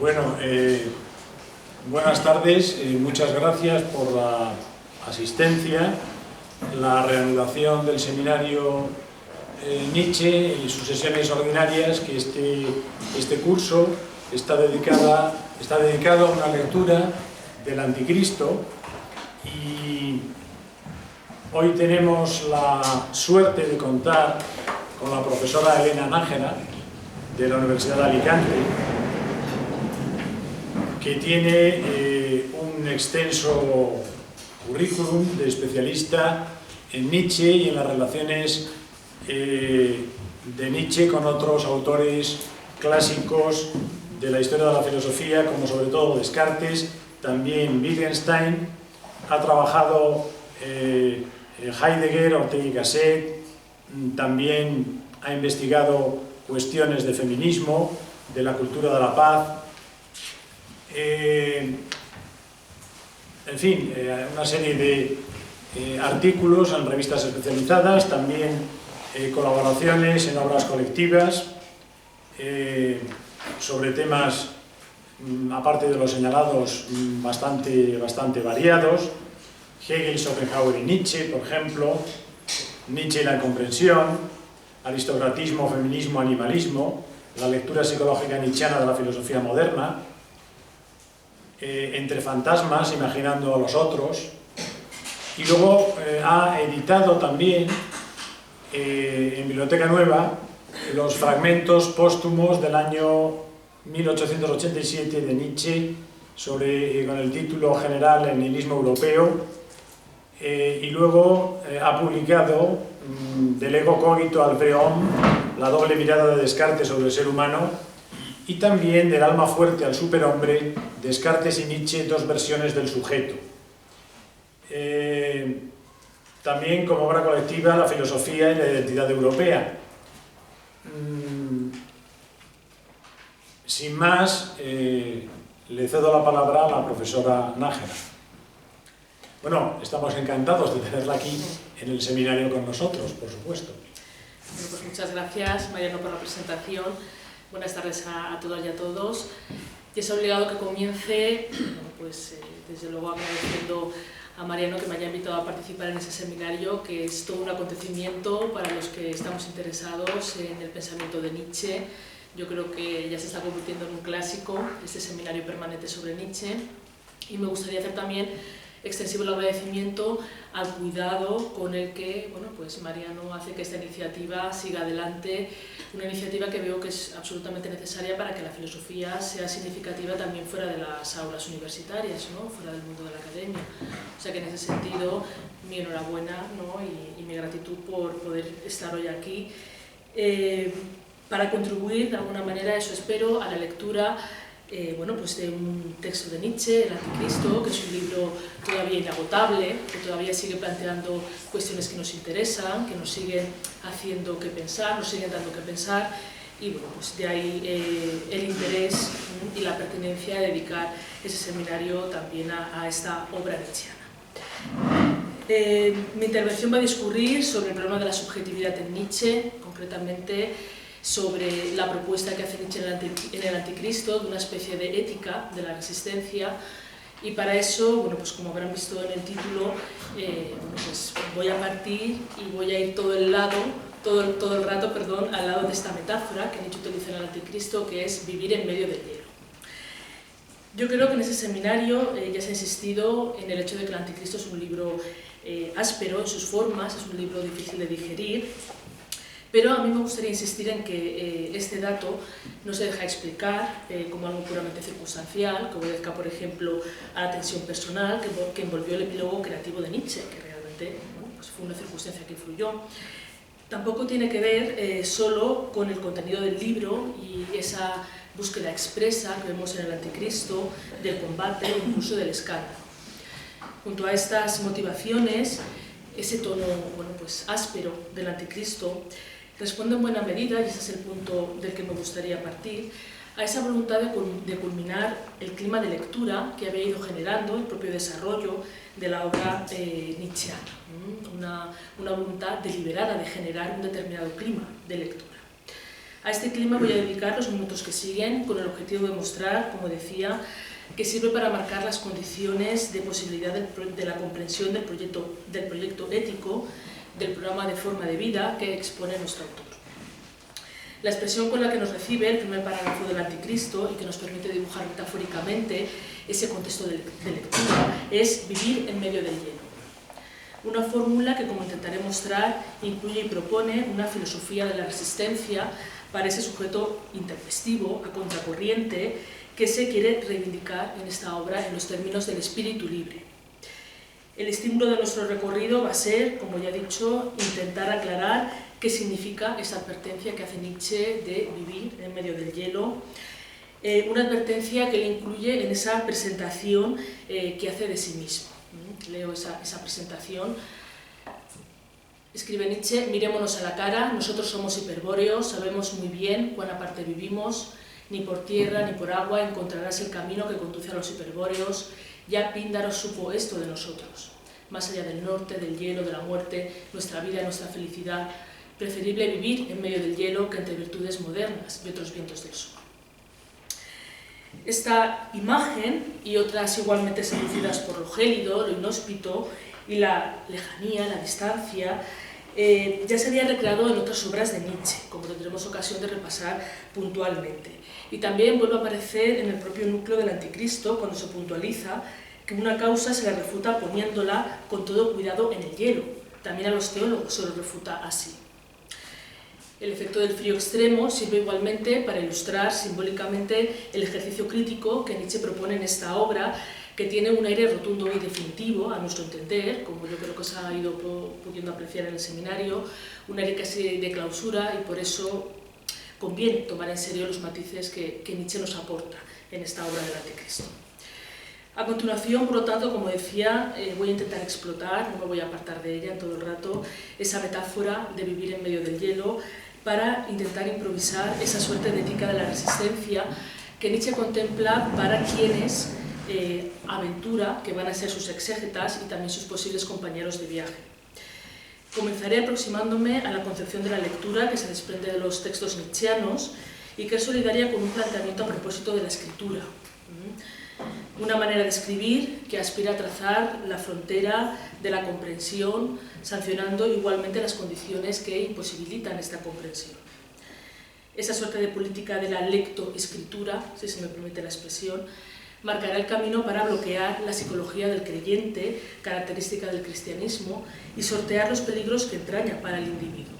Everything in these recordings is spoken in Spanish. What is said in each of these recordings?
Bueno, buenas tardes, muchas gracias por la asistencia, la reanudación del seminario Nietzsche y sus sesiones ordinarias, que este curso está dedicado a una lectura del Anticristo, y hoy tenemos la suerte de contar con la profesora Elena Nájera de la Universidad de Alicante, que tiene un extenso currículum de especialista en Nietzsche y en las relaciones de Nietzsche con otros autores clásicos de la historia de la filosofía, como sobre todo Descartes, también Wittgenstein. Ha trabajado Heidegger, Ortega y Gasset, también ha investigado cuestiones de feminismo, de la cultura de la paz, en fin, una serie de artículos en revistas especializadas, también colaboraciones en obras colectivas sobre temas, aparte de los señalados, bastante variados. Hegel, Schopenhauer y Nietzsche, por ejemplo, Nietzsche y la incomprensión, aristocratismo, feminismo, animalismo, la lectura psicológica nietzscheana de la filosofía moderna, Entre fantasmas, imaginando a los otros, y luego ha editado también en Biblioteca Nueva los fragmentos póstumos del año 1887 de Nietzsche, con el título general El nihilismo europeo, y luego ha publicado Del ego cogito al vrai homme, la doble mirada de Descartes sobre el ser humano, y también Del alma fuerte al superhombre, Descartes y Nietzsche, dos versiones del sujeto. También como obra colectiva La filosofía y la identidad europea. Sin más, le cedo la palabra a la profesora Nájera. Bueno, estamos encantados de tenerla aquí en el seminario con nosotros, por supuesto. Bueno, pues muchas gracias, Mariano, por la presentación. Buenas tardes a todas y a todos. Y es obligado que comience, pues desde luego agradeciendo a Mariano que me haya invitado a participar en ese seminario, que es todo un acontecimiento para los que estamos interesados en el pensamiento de Nietzsche. Yo creo que ya se está convirtiendo en un clásico este seminario permanente sobre Nietzsche, y me gustaría hacer también extensivo el agradecimiento al cuidado con el que pues Mariano hace que esta iniciativa siga adelante, una iniciativa que veo que es absolutamente necesaria para que la filosofía sea significativa también fuera de las aulas universitarias, fuera del mundo de la academia. O sea que en ese sentido, mi enhorabuena, y mi gratitud por poder estar hoy aquí, para contribuir de alguna manera, eso espero, a la lectura pues de un texto de Nietzsche, El Anticristo, que es un libro todavía inagotable, que todavía sigue planteando cuestiones que nos interesan, que nos siguen haciendo que pensar, nos siguen dando que pensar, y pues de ahí el interés y la pertinencia de dedicar ese seminario también a esta obra nietzscheana. Mi intervención va a discurrir sobre el problema de la subjetividad en Nietzsche, concretamente sobre la propuesta que hace Nietzsche en el Anticristo de una especie de ética de la resistencia, y para eso, pues como habrán visto en el título, pues voy a partir y voy a ir todo el rato, al lado de esta metáfora que Nietzsche utiliza en el Anticristo, que es vivir en medio del hielo. Yo creo que en ese seminario ya se ha insistido en el hecho de que el Anticristo es un libro áspero en sus formas, es un libro difícil de digerir, pero a mí me gustaría insistir en que este dato no se deja explicar como algo puramente circunstancial, que obedezca, por ejemplo, a la tensión personal que envolvió el epílogo creativo de Nietzsche, que realmente pues fue una circunstancia que influyó. Tampoco tiene que ver solo con el contenido del libro y esa búsqueda expresa que vemos en el Anticristo del combate o incluso del escándalo. Junto a estas motivaciones, ese tono pues áspero del Anticristo responde en buena medida, y ese es el punto del que me gustaría partir, a esa voluntad de culminar el clima de lectura que había ido generando el propio desarrollo de la obra nietzscheana, una voluntad deliberada de generar un determinado clima de lectura. A este clima voy a dedicar los minutos que siguen con el objetivo de mostrar, como decía, que sirve para marcar las condiciones de posibilidad de la comprensión del proyecto ético del programa de forma de vida que expone nuestro autor. La expresión con la que nos recibe el primer parágrafo del Anticristo y que nos permite dibujar metafóricamente ese contexto de lectura es vivir en medio del hielo. Una fórmula que, como intentaré mostrar, incluye y propone una filosofía de la resistencia para ese sujeto intempestivo, a contracorriente, que se quiere reivindicar en esta obra en los términos del espíritu libre. El estímulo de nuestro recorrido va a ser, como ya he dicho, intentar aclarar qué significa esa advertencia que hace Nietzsche de vivir en medio del hielo, una advertencia que le incluye en esa presentación que hace de sí mismo. Leo esa presentación. Escribe Nietzsche: mirémonos a la cara, nosotros somos hiperbóreos, sabemos muy bien cuán aparte vivimos, ni por tierra ni por agua encontrarás el camino que conduce a los hiperbóreos, ya Píndaro supo esto de nosotros, más allá del norte, del hielo, de la muerte, nuestra vida y nuestra felicidad, preferible vivir en medio del hielo que entre virtudes modernas y otros vientos del sur. Esta imagen y otras igualmente seducidas por lo gélido, lo inhóspito y la lejanía, la distancia, ya se había recreado en otras obras de Nietzsche, como tendremos ocasión de repasar puntualmente. Y también vuelve a aparecer en el propio núcleo del Anticristo, cuando se puntualiza que una causa se la refuta poniéndola con todo cuidado en el hielo. También a los teólogos se lo refuta así. El efecto del frío extremo sirve igualmente para ilustrar simbólicamente el ejercicio crítico que Nietzsche propone en esta obra, que tiene un aire rotundo y definitivo, a nuestro entender, como yo creo que se ha ido pudiendo apreciar en el seminario, un aire casi de clausura, y por eso conviene tomar en serio los matices que Nietzsche nos aporta en esta obra del Anticristo. A continuación, por lo tanto, como decía, voy a intentar explotar, no me voy a apartar de ella en todo el rato, esa metáfora de vivir en medio del hielo, para intentar improvisar esa suerte de ética de la resistencia que Nietzsche contempla para quienes aventura, que van a ser sus exégetas y también sus posibles compañeros de viaje. Comenzaré aproximándome a la concepción de la lectura que se desprende de los textos nietzscheanos y que es solidaria con un planteamiento a propósito de la escritura. Una manera de escribir que aspira a trazar la frontera de la comprensión, sancionando igualmente las condiciones que imposibilitan esta comprensión. Esa suerte de política de la lectoescritura, si se me permite la expresión, marcará el camino para bloquear la psicología del creyente, característica del cristianismo, y sortear los peligros que entraña para el individuo.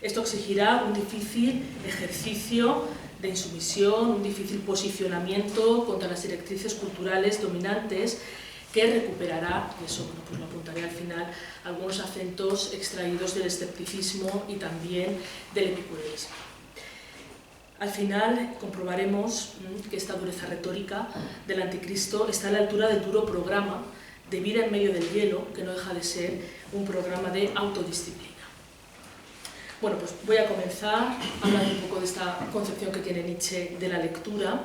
Esto exigirá un difícil ejercicio de insumisión, un difícil posicionamiento contra las directrices culturales dominantes que recuperará, y eso pues lo apuntaré al final, algunos acentos extraídos del escepticismo y también del epicureísmo. Al final comprobaremos que esta dureza retórica del Anticristo está a la altura del duro programa de vida en medio del hielo, que no deja de ser un programa de autodisciplina. Bueno, pues voy a comenzar hablando un poco de esta concepción que tiene Nietzsche de la lectura,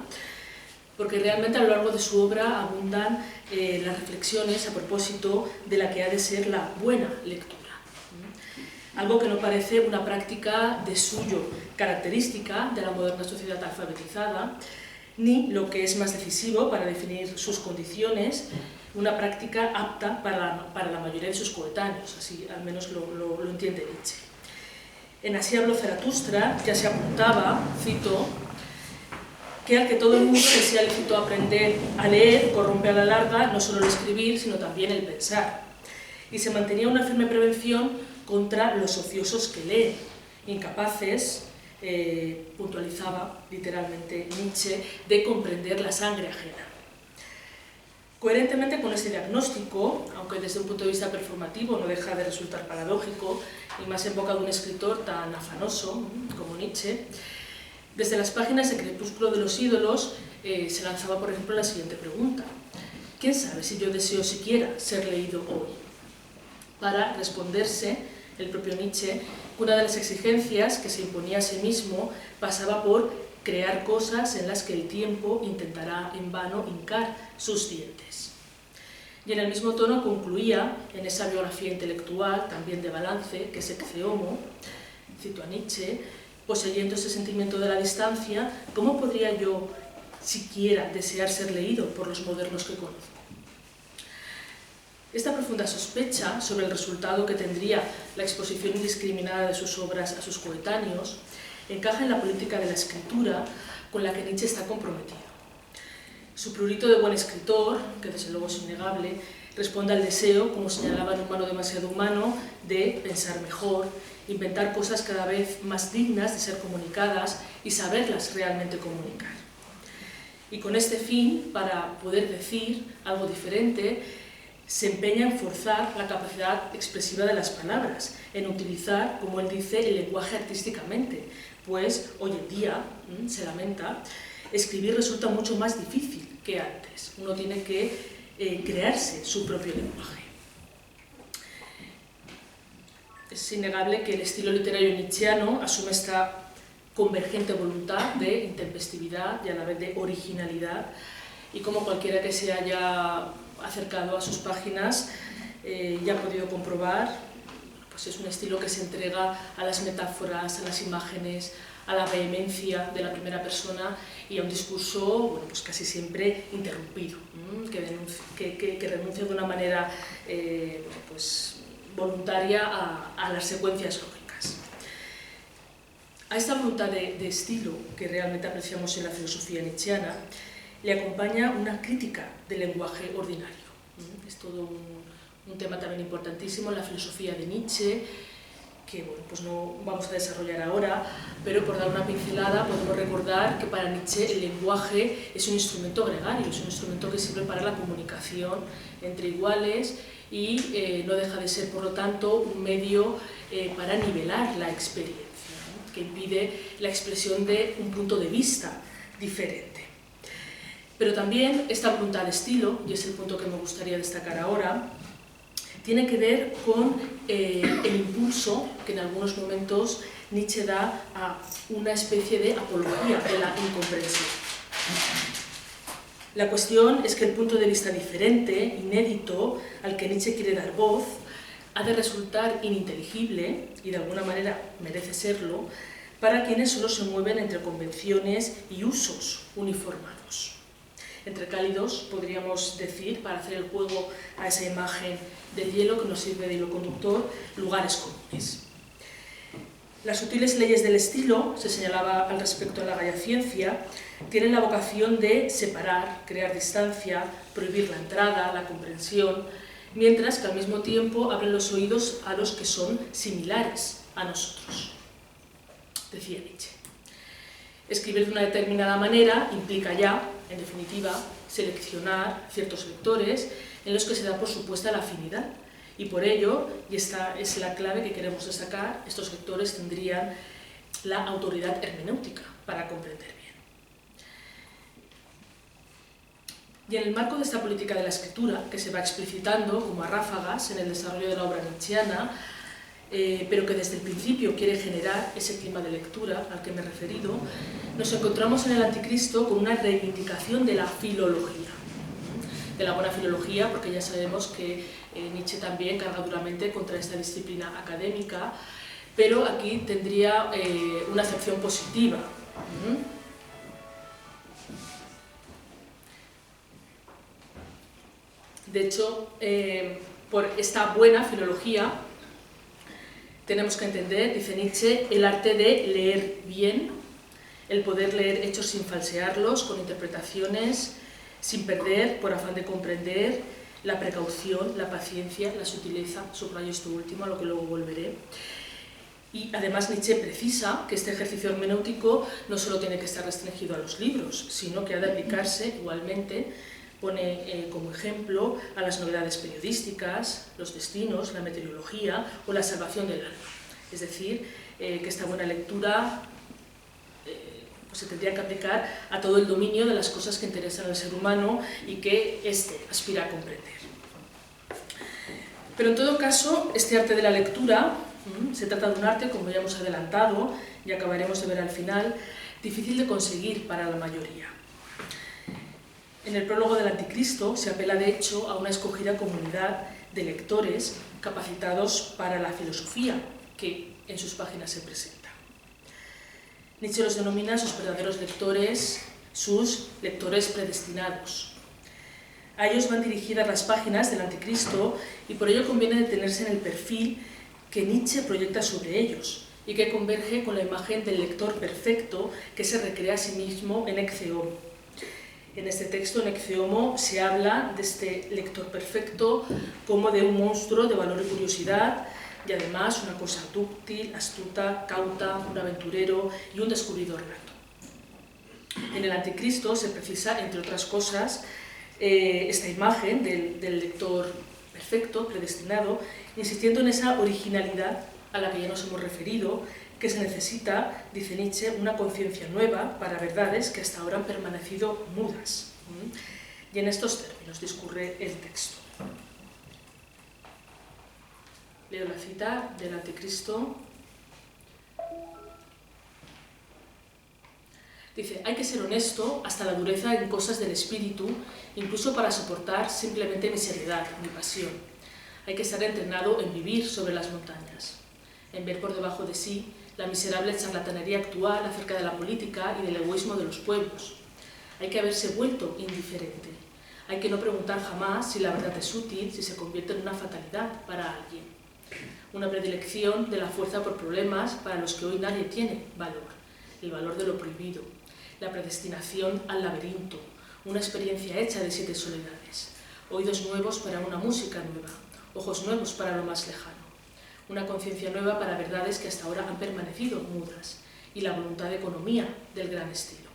porque realmente a lo largo de su obra abundan las reflexiones a propósito de la que ha de ser la buena lectura. Algo que no parece una práctica de suyo característica de la moderna sociedad alfabetizada, ni, lo que es más decisivo para definir sus condiciones, una práctica apta para la mayoría de sus coetáneos, así al menos lo entiende Nietzsche. En Así habló Zaratustra ya se apuntaba, cito, que al que todo el mundo le sea lícito aprender a leer, corrompe a la larga no solo el escribir, sino también el pensar. Y se mantenía una firme prevención contra los ociosos que leen, incapaces, puntualizaba literalmente Nietzsche, de comprender la sangre ajena. Coherentemente con este diagnóstico, aunque desde un punto de vista performativo no deja de resultar paradójico, y más en boca de un escritor tan afanoso como Nietzsche, desde las páginas de Crepúsculo de los ídolos se lanzaba, por ejemplo, la siguiente pregunta: ¿quién sabe si yo deseo siquiera ser leído hoy? Para responderse, el propio Nietzsche, una de las exigencias que se imponía a sí mismo pasaba por crear cosas en las que el tiempo intentará en vano hincar sus dientes. Y en el mismo tono concluía, en esa biografía intelectual, también de balance, que es Exe Homo, cito a Nietzsche, poseyendo ese sentimiento de la distancia, ¿cómo podría yo siquiera desear ser leído por los modernos que conozco? Esta profunda sospecha sobre el resultado que tendría la exposición indiscriminada de sus obras a sus coetáneos encaja en la política de la escritura con la que Nietzsche está comprometido. Su prurito de buen escritor, que desde luego es innegable, responde al deseo, como señalaba en Un humano demasiado humano, de pensar mejor, inventar cosas cada vez más dignas de ser comunicadas y saberlas realmente comunicar. Y con este fin, para poder decir algo diferente, se empeña en forzar la capacidad expresiva de las palabras, en utilizar, como él dice, el lenguaje artísticamente, pues hoy en día, se lamenta, escribir resulta mucho más difícil que antes. Uno tiene que crearse su propio lenguaje. Es innegable que el estilo literario nietzscheano asume esta convergente voluntad de intempestividad y a la vez de originalidad, y como cualquiera que se haya acercado a sus páginas ya ha podido comprobar, pues es un estilo que se entrega a las metáforas, a las imágenes, a la vehemencia de la primera persona y a un discurso, bueno, pues casi siempre interrumpido, que renuncia de una manera pues voluntaria a las secuencias lógicas. A esta voluntad de estilo que realmente apreciamos en la filosofía nietzscheana le acompaña una crítica del lenguaje ordinario. Es todo un tema también importantísimo en la filosofía de Nietzsche, que bueno, pues no vamos a desarrollar ahora, pero por dar una pincelada podemos recordar que para Nietzsche el lenguaje es un instrumento gregario, es un instrumento que sirve para la comunicación entre iguales y no deja de ser, por lo tanto, un medio para nivelar la experiencia, ¿no? Que impide la expresión de un punto de vista diferente. Pero también esta voluntad de estilo, y es el punto que me gustaría destacar ahora, tiene que ver con el impulso que en algunos momentos Nietzsche da a una especie de apología de la incomprensión. La cuestión es que el punto de vista diferente, inédito, al que Nietzsche quiere dar voz, ha de resultar ininteligible, y de alguna manera merece serlo, para quienes solo se mueven entre convenciones y usos uniformados. Entre cálidos, podríamos decir, para hacer el juego a esa imagen del hielo que nos sirve de hilo conductor, lugares comunes. Las sutiles leyes del estilo, se señalaba al respecto en la Gaia Ciencia, tienen la vocación de separar, crear distancia, prohibir la entrada, la comprensión, mientras que al mismo tiempo abren los oídos a los que son similares a nosotros, decía Nietzsche. Escribir de una determinada manera implica ya, en definitiva, seleccionar ciertos lectores en los que se da por supuesta la afinidad. Y por ello, y esta es la clave que queremos destacar, estos lectores tendrían la autoridad hermenéutica para comprender bien. Y en el marco de esta política de la escritura, que se va explicitando como a ráfagas en el desarrollo de la obra nietzscheana, pero que desde el principio quiere generar ese clima de lectura al que me he referido, nos encontramos en el Anticristo con una reivindicación de la filología, de la buena filología, porque ya sabemos que Nietzsche también carga duramente contra esta disciplina académica, pero aquí tendría una acepción positiva. De hecho, por esta buena filología tenemos que entender, dice Nietzsche, el arte de leer bien, el poder leer hechos sin falsearlos, con interpretaciones, sin perder, por afán de comprender, la precaución, la paciencia, la sutileza, subrayo esto último, a lo que luego volveré. Y además Nietzsche precisa que este ejercicio hermenéutico no solo tiene que estar restringido a los libros, sino que ha de aplicarse igualmente, pone como ejemplo a las novedades periodísticas, los destinos, la meteorología o la salvación del alma. Es decir, que esta buena lectura pues se tendría que aplicar a todo el dominio de las cosas que interesan al ser humano y que éste aspira a comprender. Pero en todo caso, este arte de la lectura se trata de un arte, como ya hemos adelantado y acabaremos de ver al final, difícil de conseguir para la mayoría. En el prólogo del Anticristo se apela de hecho a una escogida comunidad de lectores capacitados para la filosofía que en sus páginas se presenta. Nietzsche los denomina sus verdaderos lectores, sus lectores predestinados. A ellos van dirigidas las páginas del Anticristo y por ello conviene detenerse en el perfil que Nietzsche proyecta sobre ellos y que converge con la imagen del lector perfecto que se recrea a sí mismo en Ecce Homo. En este texto, en Ecce Homo, se habla de este lector perfecto como de un monstruo de valor y curiosidad, y además una cosa dúctil, astuta, cauta, un aventurero y un descubridor nato. En el Anticristo se precisa, entre otras cosas, esta imagen del lector perfecto, predestinado, insistiendo en esa originalidad a la que ya nos hemos referido, que se necesita, dice Nietzsche, una conciencia nueva para verdades que hasta ahora han permanecido mudas. Y en estos términos discurre el texto. Leo la cita del Anticristo. Dice, hay que ser honesto hasta la dureza en cosas del espíritu, incluso para soportar simplemente mi seriedad, mi pasión. Hay que estar entrenado en vivir sobre las montañas, en ver por debajo de sí la miserable charlatanería actual acerca de la política y del egoísmo de los pueblos. Hay que haberse vuelto indiferente. Hay que no preguntar jamás si la verdad es útil, si se convierte en una fatalidad para alguien. Una predilección de la fuerza por problemas para los que hoy nadie tiene valor. El valor de lo prohibido. La predestinación al laberinto. Una experiencia hecha de 7 soledades. Oídos nuevos para una música nueva. Ojos nuevos para lo más lejano. Una conciencia nueva para verdades que hasta ahora han permanecido mudas, y la voluntad de economía del gran estilo.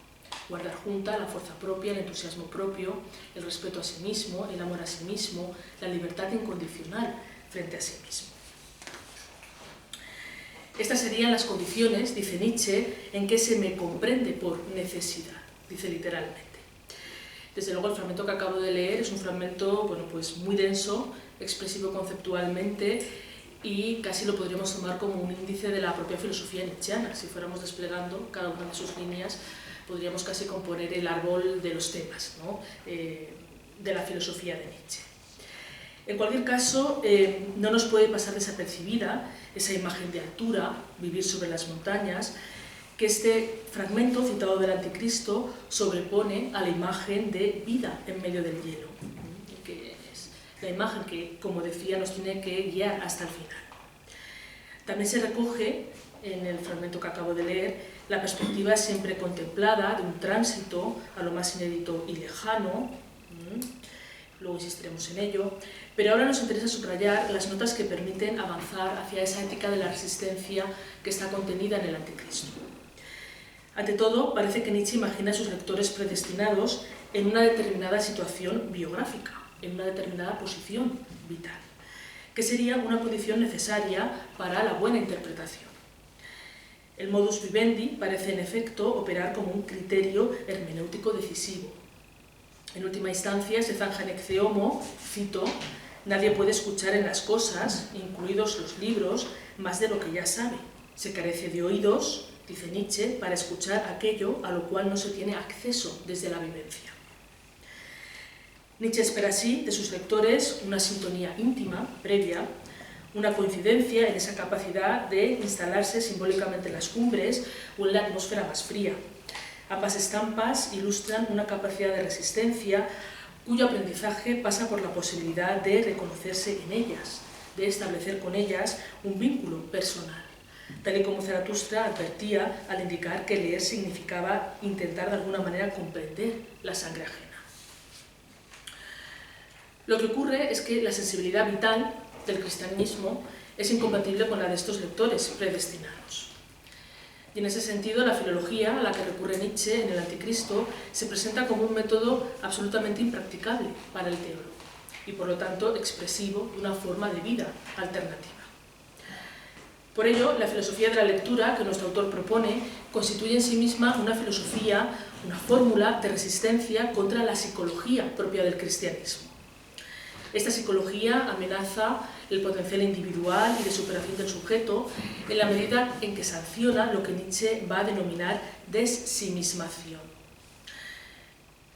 Guardar junta la fuerza propia, el entusiasmo propio, el respeto a sí mismo, el amor a sí mismo, la libertad incondicional frente a sí mismo. Estas serían las condiciones, dice Nietzsche, en que se me comprende por necesidad, dice literalmente. Desde luego el fragmento que acabo de leer es un fragmento pues muy denso, expresivo conceptualmente, y casi lo podríamos tomar como un índice de la propia filosofía nietzscheana. Si fuéramos desplegando cada una de sus líneas, podríamos casi componer el árbol de los temas, ¿no? De la filosofía de Nietzsche. En cualquier caso, no nos puede pasar desapercibida esa imagen de altura, vivir sobre las montañas, que este fragmento citado del Anticristo sobrepone a la imagen de vida en medio del hielo, que es la imagen que, como decía, nos tiene que guiar hasta el final. También se recoge en el fragmento que acabo de leer la perspectiva siempre contemplada de un tránsito a lo más inédito y lejano. Luego insistiremos en ello, pero ahora nos interesa subrayar las notas que permiten avanzar hacia esa ética de la resistencia que está contenida en el Anticristo. Ante todo, parece que Nietzsche imagina a sus lectores predestinados en una determinada situación biográfica, en una determinada posición vital, que sería una condición necesaria para la buena interpretación. El modus vivendi parece, en efecto, operar como un criterio hermenéutico decisivo. En última instancia, se zanja en Ecce Homo, cito, nadie puede escuchar en las cosas, incluidos los libros, más de lo que ya sabe. Se carece de oídos, dice Nietzsche, para escuchar aquello a lo cual no se tiene acceso desde la vivencia. Nietzsche espera así de sus lectores una sintonía íntima, previa, una coincidencia en esa capacidad de instalarse simbólicamente en las cumbres o en la atmósfera más fría. Ambas estampas ilustran una capacidad de resistencia cuyo aprendizaje pasa por la posibilidad de reconocerse en ellas, de establecer con ellas un vínculo personal, tal y como Zaratustra advertía al indicar que leer significaba intentar de alguna manera comprender la sangre ajena. Lo que ocurre es que la sensibilidad vital del cristianismo es incompatible con la de estos lectores predestinados. Y en ese sentido, la filología a la que recurre Nietzsche en el Anticristo se presenta como un método absolutamente impracticable para el teólogo y, por lo tanto, expresivo de una forma de vida alternativa. Por ello, la filosofía de la lectura que nuestro autor propone constituye en sí misma una filosofía, una fórmula de resistencia contra la psicología propia del cristianismo. Esta psicología amenaza el potencial individual y de superación del sujeto en la medida en que sanciona lo que Nietzsche va a denominar desensimismación.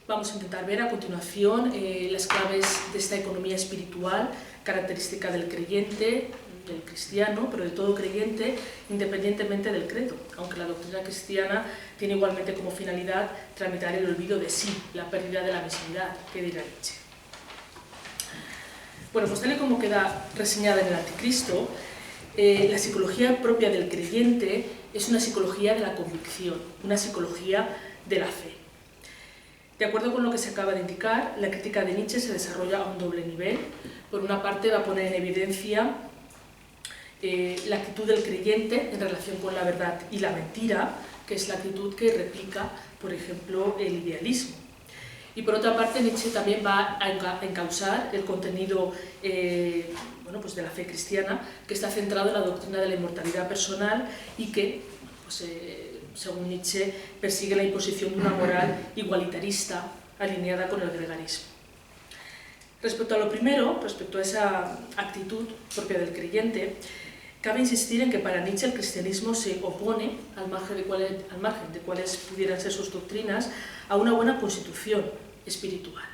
Vamos a intentar ver a continuación las claves de esta economía espiritual, característica del creyente, del cristiano, pero de todo creyente, independientemente del credo, aunque la doctrina cristiana tiene igualmente como finalidad tramitar el olvido de sí, la pérdida de la mismidad, que dirá Nietzsche. Bueno, pues tal y como queda reseñada en el Anticristo, la psicología propia del creyente es una psicología de la convicción, una psicología de la fe. De acuerdo con lo que se acaba de indicar, la crítica de Nietzsche se desarrolla a un doble nivel. Por una parte, va a poner en evidencia la actitud del creyente en relación con la verdad y la mentira, que es la actitud que replica, por ejemplo, el idealismo. Y por otra parte, Nietzsche también va a encauzar el contenido bueno, pues de la fe cristiana, que está centrado en la doctrina de la inmortalidad personal y que, pues, según Nietzsche, persigue la imposición de una moral igualitarista alineada con el gregarismo. Respecto a lo primero, respecto a esa actitud propia del creyente, cabe insistir en que para Nietzsche el cristianismo se opone, al margen de cuáles pudieran ser sus doctrinas, a una buena constitución espiritual.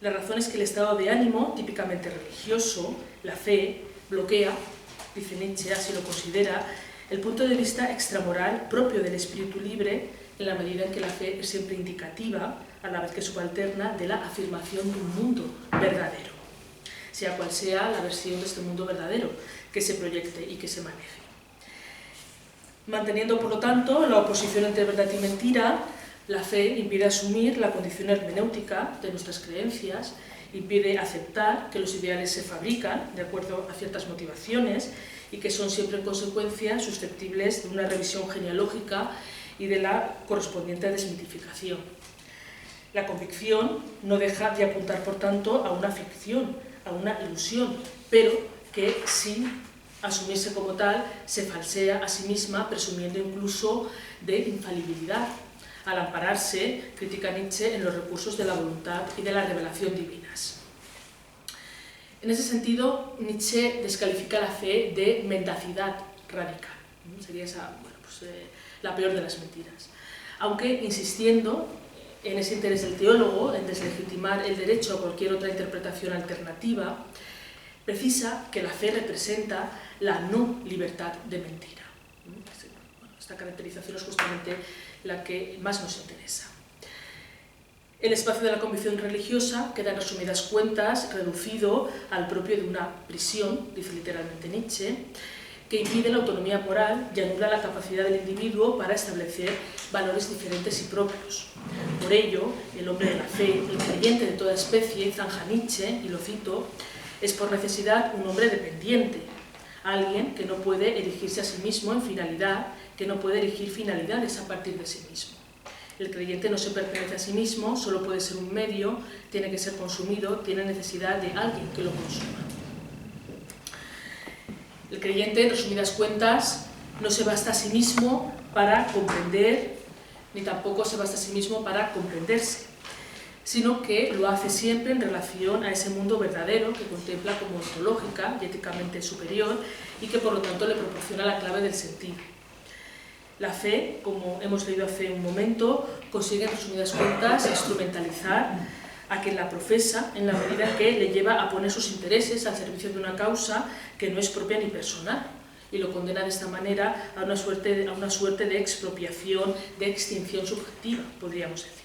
La razón es que el estado de ánimo, típicamente religioso, la fe, bloquea, dice Nietzsche, así lo considera, el punto de vista extramoral propio del espíritu libre, en la medida en que la fe es siempre indicativa, a la vez que subalterna, de la afirmación de un mundo verdadero, sea cual sea la versión de este mundo verdadero que se proyecte y que se maneje. Manteniendo, por lo tanto, la oposición entre verdad y mentira, la fe impide asumir la condición hermenéutica de nuestras creencias, impide aceptar que los ideales se fabrican de acuerdo a ciertas motivaciones y que son siempre en consecuencia susceptibles de una revisión genealógica y de la correspondiente desmitificación. La convicción no deja de apuntar, por tanto, a una ficción, a una ilusión, pero que sin asumirse como tal se falsea a sí misma, presumiendo incluso de infalibilidad, al ampararse, critica Nietzsche, en los recursos de la voluntad y de la revelación divinas. En ese sentido, Nietzsche descalifica la fe de mendacidad radical. Sería esa, bueno, pues, la peor de las mentiras. Aunque insistiendo en ese interés del teólogo, en deslegitimar el derecho a cualquier otra interpretación alternativa, precisa que la fe representa la no libertad de mentira. Esta caracterización es justamente la que más nos interesa. El espacio de la convicción religiosa queda, en resumidas cuentas, reducido al propio de una prisión, dice literalmente Nietzsche, que impide la autonomía moral y anula la capacidad del individuo para establecer valores diferentes y propios. Por ello, el hombre de la fe, el creyente de toda especie, zanja Nietzsche, y lo cito, es por necesidad un hombre dependiente, alguien que no puede erigirse a sí mismo en finalidad, que no puede erigir finalidades a partir de sí mismo. El creyente no se pertenece a sí mismo, solo puede ser un medio, tiene que ser consumido, tiene necesidad de alguien que lo consuma. El creyente, en resumidas cuentas, no se basta a sí mismo para comprender, ni tampoco se basta a sí mismo para comprenderse, sino que lo hace siempre en relación a ese mundo verdadero que contempla como ontológica y éticamente superior y que por lo tanto le proporciona la clave del sentido. La fe, como hemos leído hace un momento, consigue en resumidas cuentas instrumentalizar a quien la profesa en la medida que le lleva a poner sus intereses al servicio de una causa que no es propia ni personal y lo condena de esta manera a una suerte de expropiación, de extinción subjetiva, podríamos decir.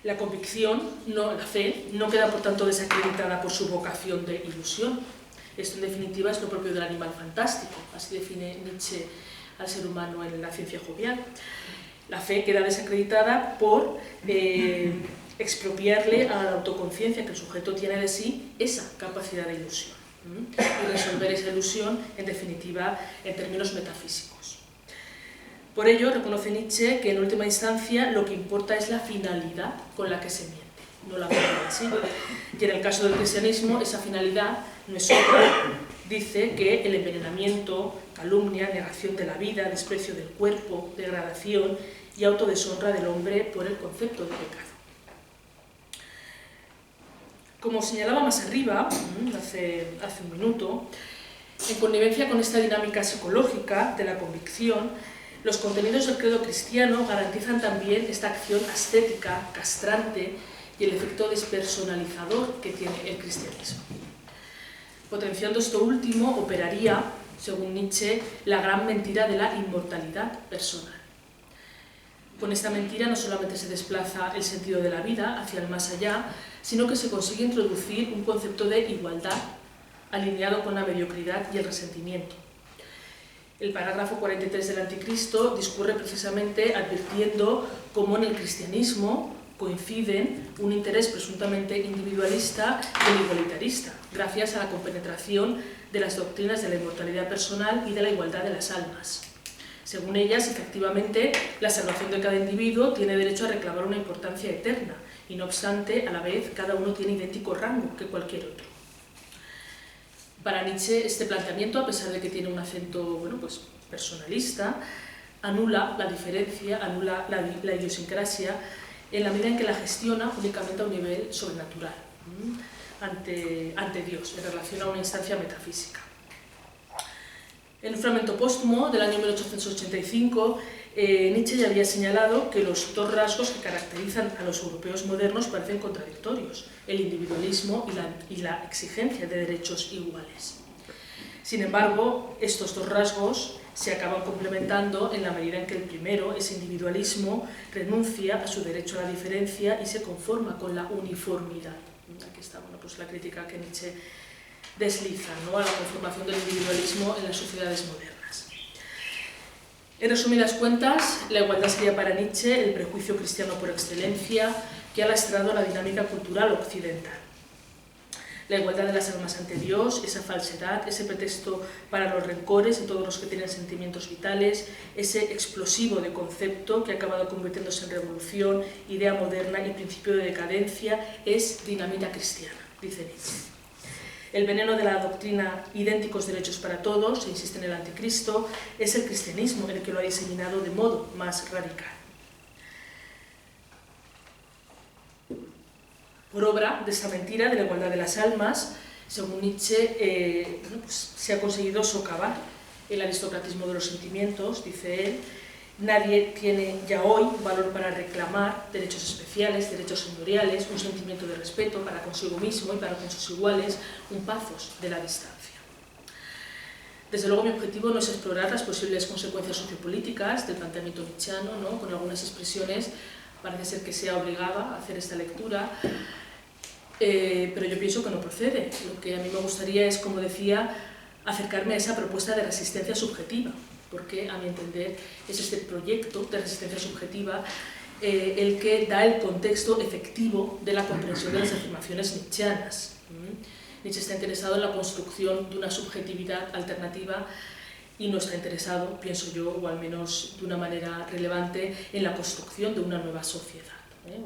La convicción, la fe, no queda por tanto desacreditada por su vocación de ilusión. Esto en definitiva es lo propio del animal fantástico, así define Nietzsche al ser humano en la ciencia jovial. La fe queda desacreditada por expropiarle a la autoconciencia que el sujeto tiene de sí esa capacidad de ilusión y resolver esa ilusión, en definitiva, en términos metafísicos. Por ello, reconoce Nietzsche que en última instancia lo que importa es la finalidad con la que se miente, no la verdad en sí. Y en el caso del cristianismo, esa finalidad no es otra, dice, que el envenenamiento, calumnia, negación de la vida, desprecio del cuerpo, degradación y autodeshonra del hombre por el concepto de pecado. Como señalaba más arriba, hace un minuto, en connivencia con esta dinámica psicológica de la convicción, los contenidos del credo cristiano garantizan también esta acción ascética, castrante y el efecto despersonalizador que tiene el cristianismo. Potenciando esto último, operaría, según Nietzsche, la gran mentira de la inmortalidad personal. Con esta mentira no solamente se desplaza el sentido de la vida hacia el más allá, sino que se consigue introducir un concepto de igualdad alineado con la mediocridad y el resentimiento. El parágrafo 43 del Anticristo discurre precisamente advirtiendo cómo en el cristianismo coinciden un interés presuntamente individualista y el igualitarista, gracias a la compenetración de las doctrinas de la inmortalidad personal y de la igualdad de las almas. Según ellas, efectivamente, la salvación de cada individuo tiene derecho a reclamar una importancia eterna, y no obstante, a la vez, cada uno tiene idéntico rango que cualquier otro. Para Nietzsche, este planteamiento, a pesar de que tiene un acento personalista, anula la diferencia, anula la idiosincrasia, en la medida en que la gestiona únicamente a un nivel sobrenatural, ante Dios, en relación a una instancia metafísica. En un fragmento póstumo del año 1885, Nietzsche ya había señalado que los dos rasgos que caracterizan a los europeos modernos parecen contradictorios: el individualismo y la exigencia de derechos iguales. Sin embargo, estos dos rasgos se acaban complementando en la medida en que el primero, ese individualismo, renuncia a su derecho a la diferencia y se conforma con la uniformidad. Aquí está la crítica que Nietzsche desliza, ¿no?, a la conformación del individualismo en las sociedades modernas. En resumidas cuentas, la igualdad sería para Nietzsche el prejuicio cristiano por excelencia que ha lastrado la dinámica cultural occidental. La igualdad de las almas ante Dios, esa falsedad, ese pretexto para los rencores en todos los que tienen sentimientos vitales, ese explosivo de concepto que ha acabado convirtiéndose en revolución, idea moderna y principio de decadencia, es dinamita cristiana, dice Nietzsche. El veneno de la doctrina idénticos derechos para todos, se insiste en el Anticristo, es el cristianismo el que lo ha diseminado de modo más radical. Por obra de esta mentira de la igualdad de las almas, según Nietzsche, se ha conseguido socavar el aristocratismo de los sentimientos, dice él. Nadie tiene ya hoy valor para reclamar derechos especiales, derechos señoriales, un sentimiento de respeto para consigo mismo y para con sus iguales, un pathos de la distancia. Desde luego mi objetivo no es explorar las posibles consecuencias sociopolíticas del planteamiento nietzscheano, ¿no?, con algunas expresiones parece ser que sea obligada a hacer esta lectura, pero yo pienso que no procede. Lo que a mí me gustaría es, como decía, acercarme a esa propuesta de resistencia subjetiva, porque, a mi entender, es este proyecto de resistencia subjetiva el que da el contexto efectivo de la comprensión de las afirmaciones nietzscheanas. Nietzsche está interesado en la construcción de una subjetividad alternativa y no está interesado, pienso yo, o al menos de una manera relevante, en la construcción de una nueva sociedad.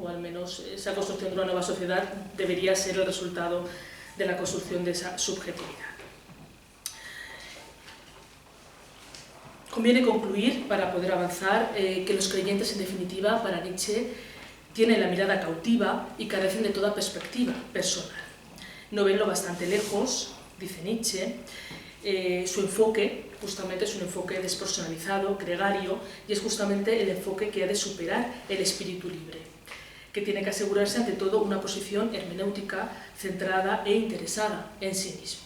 O al menos esa construcción de una nueva sociedad debería ser el resultado de la construcción de esa subjetividad. Conviene concluir, para poder avanzar, que los creyentes, en definitiva, para Nietzsche, tienen la mirada cautiva y carecen de toda perspectiva personal. No ven lo bastante lejos, dice Nietzsche. Su enfoque, justamente, es un enfoque despersonalizado, gregario, y es justamente el enfoque que ha de superar el espíritu libre, que tiene que asegurarse ante todo una posición hermenéutica centrada e interesada en sí mismo.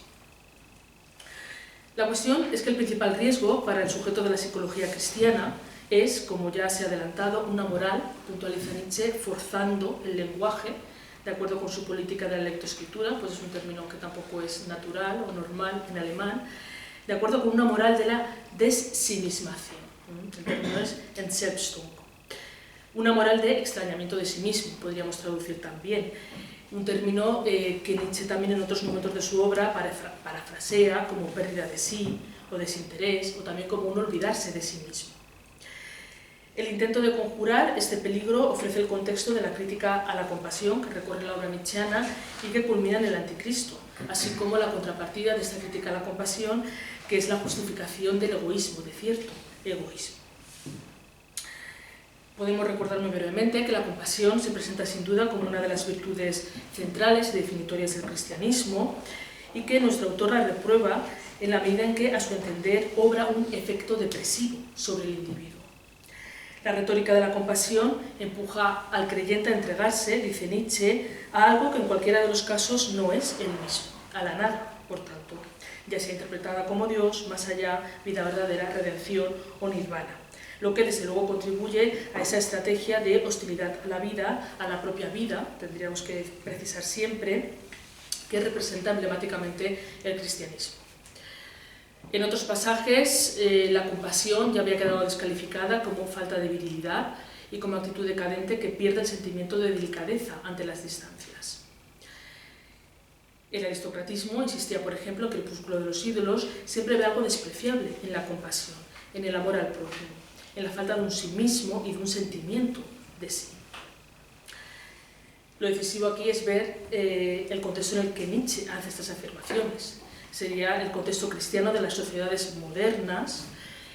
La cuestión es que el principal riesgo para el sujeto de la psicología cristiana es, como ya se ha adelantado, una moral, puntualiza Nietzsche, forzando el lenguaje, de acuerdo con su política de la lectoescritura, pues es un término que tampoco es natural o normal en alemán, de acuerdo con una moral de la desensimismación, el término es Entselbstung, una moral de extrañamiento de sí mismo, podríamos traducir también, un término que Nietzsche también en otros momentos de su obra parafrasea como pérdida de sí o desinterés, o también como un olvidarse de sí mismo. El intento de conjurar este peligro ofrece el contexto de la crítica a la compasión que recorre la obra nietzscheana y que culmina en el Anticristo, así como la contrapartida de esta crítica a la compasión, que es la justificación del egoísmo, de cierto egoísmo. Podemos recordar muy brevemente que la compasión se presenta sin duda como una de las virtudes centrales y definitorias del cristianismo y que nuestro autor la reprueba en la medida en que, a su entender, obra un efecto depresivo sobre el individuo. La retórica de la compasión empuja al creyente a entregarse, dice Nietzsche, a algo que en cualquiera de los casos no es él mismo, a la nada, por tanto, ya sea interpretada como Dios, más allá, vida verdadera, redención o nirvana. Lo que desde luego contribuye a esa estrategia de hostilidad a la vida, a la propia vida, tendríamos que precisar siempre, que representa emblemáticamente el cristianismo. En otros pasajes, la compasión ya había quedado descalificada como falta de virilidad y como actitud decadente que pierde el sentimiento de delicadeza ante las distancias. El aristocratismo insistía, por ejemplo, que el crepúsculo de los ídolos siempre ve algo despreciable en la compasión, en el amor al prójimo, en la falta de un sí mismo y de un sentimiento de sí. Lo decisivo aquí es ver el contexto en el que Nietzsche hace estas afirmaciones. Sería el contexto cristiano de las sociedades modernas,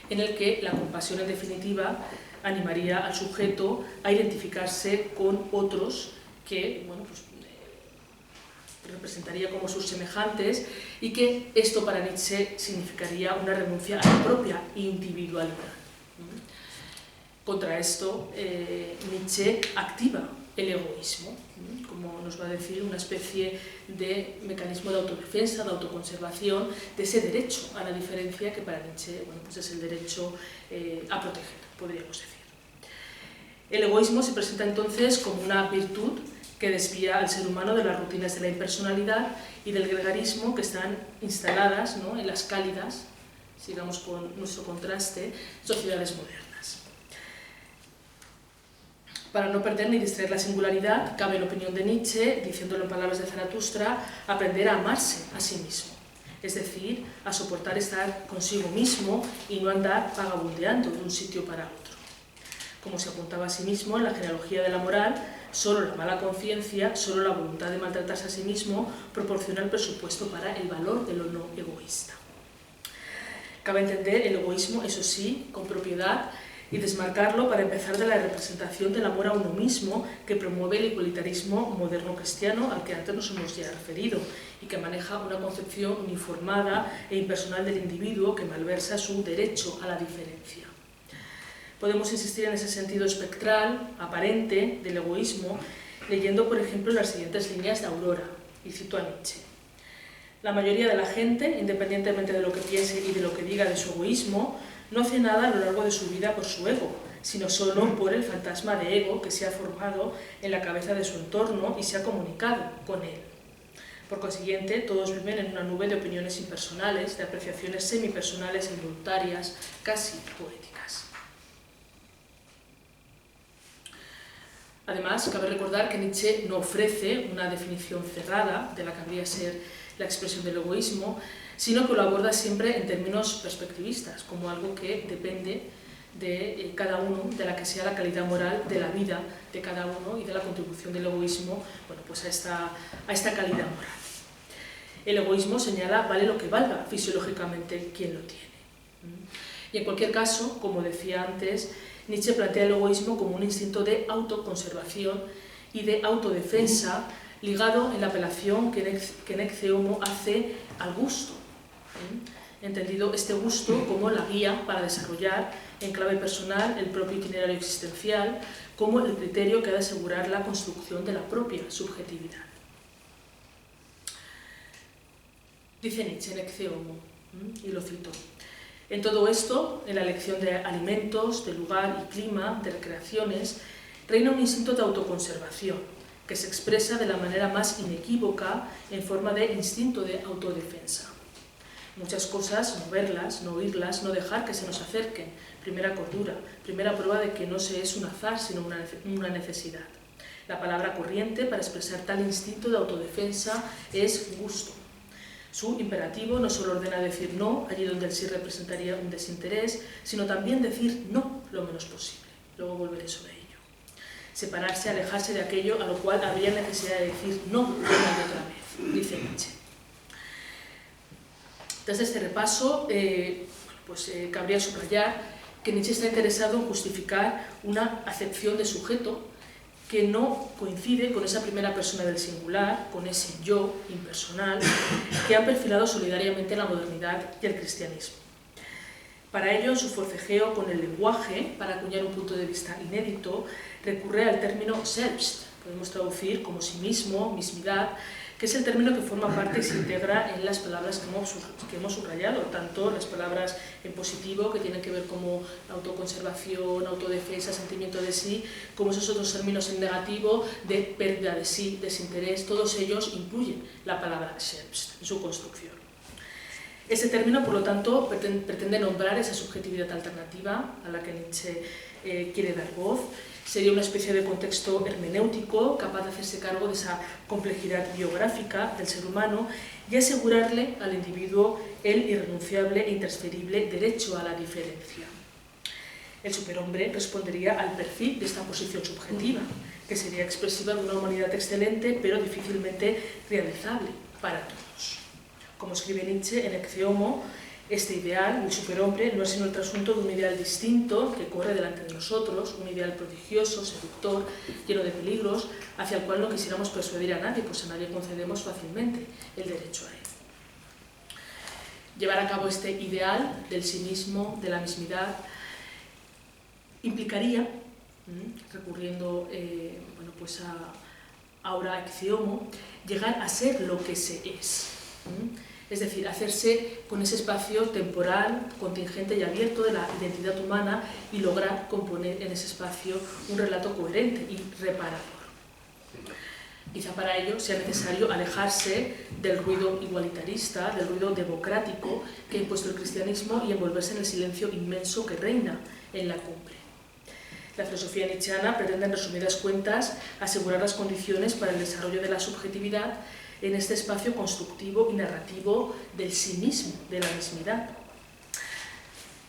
en el que la compasión, en definitiva, animaría al sujeto a identificarse con otros que, bueno, pues, representaría como sus semejantes, y que esto para Nietzsche significaría una renuncia a la propia individualidad. Contra esto, Nietzsche activa el egoísmo, como nos va a decir, una especie de mecanismo de autodefensa, de autoconservación, de ese derecho a la diferencia que para Nietzsche, bueno, pues es el derecho a proteger, podríamos decir. El egoísmo se presenta entonces como una virtud que desvía al ser humano de las rutinas de la impersonalidad y del gregarismo que están instaladas, ¿no?, en las cálidas, sigamos con nuestro contraste, sociedades modernas. Para no perder ni distraer la singularidad, cabe la opinión de Nietzsche, diciéndolo en palabras de Zaratustra, aprender a amarse a sí mismo, es decir, a soportar estar consigo mismo y no andar vagabundeando de un sitio para otro. Como se apuntaba a sí mismo en la genealogía de la moral, solo la mala conciencia, solo la voluntad de maltratarse a sí mismo proporciona el presupuesto para el valor de lo no egoísta. Cabe entender el egoísmo, eso sí, con propiedad, y desmarcarlo para empezar de la representación del amor a uno mismo que promueve el igualitarismo moderno cristiano al que antes nos hemos ya referido y que maneja una concepción uniformada e impersonal del individuo que malversa su derecho a la diferencia. Podemos insistir en ese sentido espectral, aparente, del egoísmo, leyendo, por ejemplo, las siguientes líneas de Aurora, y cito a Nietzsche. La mayoría de la gente, independientemente de lo que piense y de lo que diga de su egoísmo, no hace nada a lo largo de su vida por su ego, sino solo por el fantasma de ego que se ha formado en la cabeza de su entorno y se ha comunicado con él. Por consiguiente, todos viven en una nube de opiniones impersonales, de apreciaciones semipersonales e involuntarias, casi poéticas. Además, cabe recordar que Nietzsche no ofrece una definición cerrada de la que habría ser la expresión del egoísmo, sino que lo aborda siempre en términos perspectivistas, como algo que depende de cada uno, de la que sea la calidad moral de la vida de cada uno y de la contribución del egoísmo, bueno, pues a esta calidad moral. El egoísmo, señala, vale lo que valga fisiológicamente quien lo tiene. Y en cualquier caso, como decía antes, Nietzsche plantea el egoísmo como un instinto de autoconservación y de autodefensa ligado en la apelación que Nece Homo hace al gusto, entendido este gusto como la guía para desarrollar en clave personal el propio itinerario existencial, como el criterio que ha de asegurar la construcción de la propia subjetividad. Dice Nietzsche en Nece Homo, y lo cito: en todo esto, en la elección de alimentos, de lugar y clima, de recreaciones, reina un instinto de autoconservación, que se expresa de la manera más inequívoca en forma de instinto de autodefensa. Muchas cosas, no verlas, no oírlas, no dejar que se nos acerquen, primera cordura, primera prueba de que no se es un azar, sino una necesidad. La palabra corriente para expresar tal instinto de autodefensa es gusto. Su imperativo no solo ordena decir no, allí donde el sí representaría un desinterés, sino también decir no lo menos posible. Luego volveré sobre ello. Separarse, alejarse de aquello a lo cual habría necesidad de decir no una y otra vez, dice Nietzsche. Desde este repaso, cabría subrayar que Nietzsche está interesado en justificar una acepción de sujeto que no coincide con esa primera persona del singular, con ese yo impersonal, que han perfilado solidariamente la modernidad y el cristianismo. Para ello, en su forcejeo con el lenguaje, para acuñar un punto de vista inédito, recurre al término selbst, podemos traducir como sí mismo, mismidad, que es el término que forma parte y se integra en las palabras que hemos subrayado, tanto las palabras en positivo, que tienen que ver como autoconservación, autodefensa, sentimiento de sí, como esos otros términos en negativo de pérdida de sí, desinterés, todos ellos incluyen la palabra selbst en su construcción. Ese término, por lo tanto, pretende nombrar esa subjetividad alternativa a la que Nietzsche quiere dar voz. Sería una especie de contexto hermenéutico capaz de hacerse cargo de esa complejidad biográfica del ser humano y asegurarle al individuo el irrenunciable e intransferible derecho a la diferencia. El superhombre respondería al perfil de esta posición subjetiva, que sería expresiva de una humanidad excelente pero difícilmente realizable para todos. Como escribe Nietzsche en Ecce Homo, este ideal, el superhombre, no es sino el trasunto de un ideal distinto que corre delante de nosotros, un ideal prodigioso, seductor, lleno de peligros, hacia el cual no quisiéramos persuadir a nadie, pues a nadie concedemos fácilmente el derecho a él. Llevar a cabo este ideal del sí mismo, de la mismidad, implicaría, recurriendo pues ahora a Ecce Homo, llegar a ser lo que se es. Es decir, hacerse con ese espacio temporal, contingente y abierto de la identidad humana y lograr componer en ese espacio un relato coherente y reparador. Quizá para ello sea necesario alejarse del ruido igualitarista, del ruido democrático que ha impuesto el cristianismo y envolverse en el silencio inmenso que reina en la cumbre. La filosofía nietzscheana pretende, en resumidas cuentas, asegurar las condiciones para el desarrollo de la subjetividad en este espacio constructivo y narrativo del sí mismo, de la mismidad.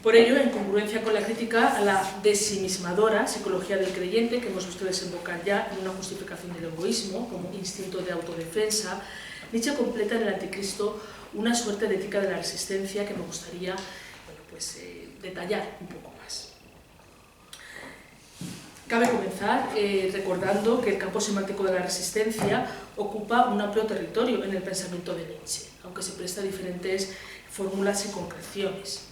Por ello, en congruencia con la crítica a la desinmismadora psicología del creyente, que hemos visto desembocar ya en una justificación del egoísmo como instinto de autodefensa, Nietzsche completa en el Anticristo una suerte de ética de la resistencia que me gustaría detallar un poco más. Cabe comenzar recordando que el campo semántico de la resistencia ocupa un amplio territorio en el pensamiento de Nietzsche, aunque se presta a diferentes fórmulas y concreciones.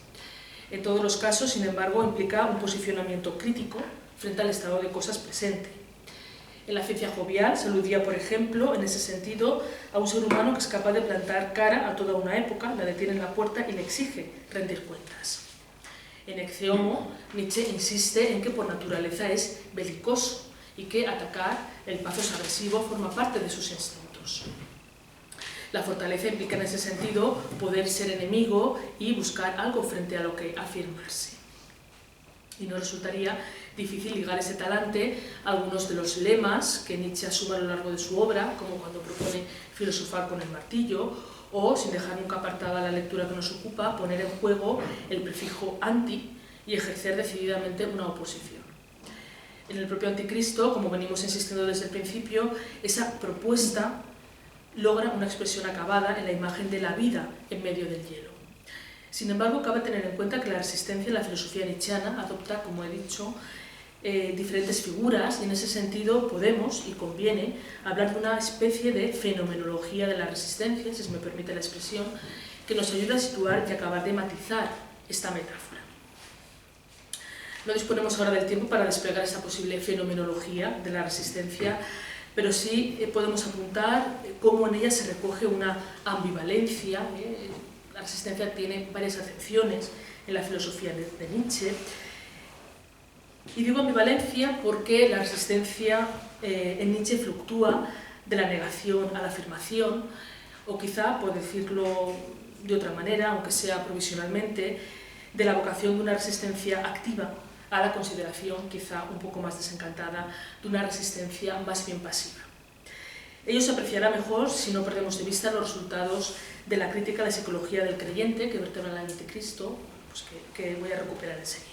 En todos los casos, sin embargo, implica un posicionamiento crítico frente al estado de cosas presente. En la ciencia jovial se aludía, por ejemplo, en ese sentido, a un ser humano que es capaz de plantar cara a toda una época, la detiene en la puerta y le exige rendir cuentas. En Ecce Homo, Nietzsche insiste en que por naturaleza es belicoso y que atacar, el pathos agresivo, forma parte de sus instintos. La fortaleza implica en ese sentido poder ser enemigo y buscar algo frente a lo que afirmarse. Y no resultaría difícil ligar ese talante a algunos de los lemas que Nietzsche asume a lo largo de su obra, como cuando propone filosofar con el martillo, o, sin dejar nunca apartada la lectura que nos ocupa, poner en juego el prefijo anti y ejercer decididamente una oposición. En el propio Anticristo, como venimos insistiendo desde el principio, esa propuesta logra una expresión acabada en la imagen de la vida en medio del hielo. Sin embargo, cabe tener en cuenta que la resistencia en la filosofía nietzscheana adopta, como he dicho, diferentes figuras y en ese sentido podemos y conviene hablar de una especie de fenomenología de la resistencia, si se me permite la expresión, que nos ayuda a situar y acabar de matizar esta metáfora. No disponemos ahora del tiempo para desplegar esa posible fenomenología de la resistencia, pero sí podemos apuntar cómo en ella se recoge una ambivalencia. La resistencia tiene varias acepciones en la filosofía de Nietzsche. Y digo ambivalencia porque la resistencia en Nietzsche fluctúa de la negación a la afirmación, o quizá, por decirlo de otra manera, aunque sea provisionalmente, de la vocación de una resistencia activa a la consideración, quizá un poco más desencantada, de una resistencia más bien pasiva. Ello se apreciará mejor si no perdemos de vista los resultados de la crítica a la psicología del creyente que vertebra el Anticristo, pues que voy a recuperar enseguida.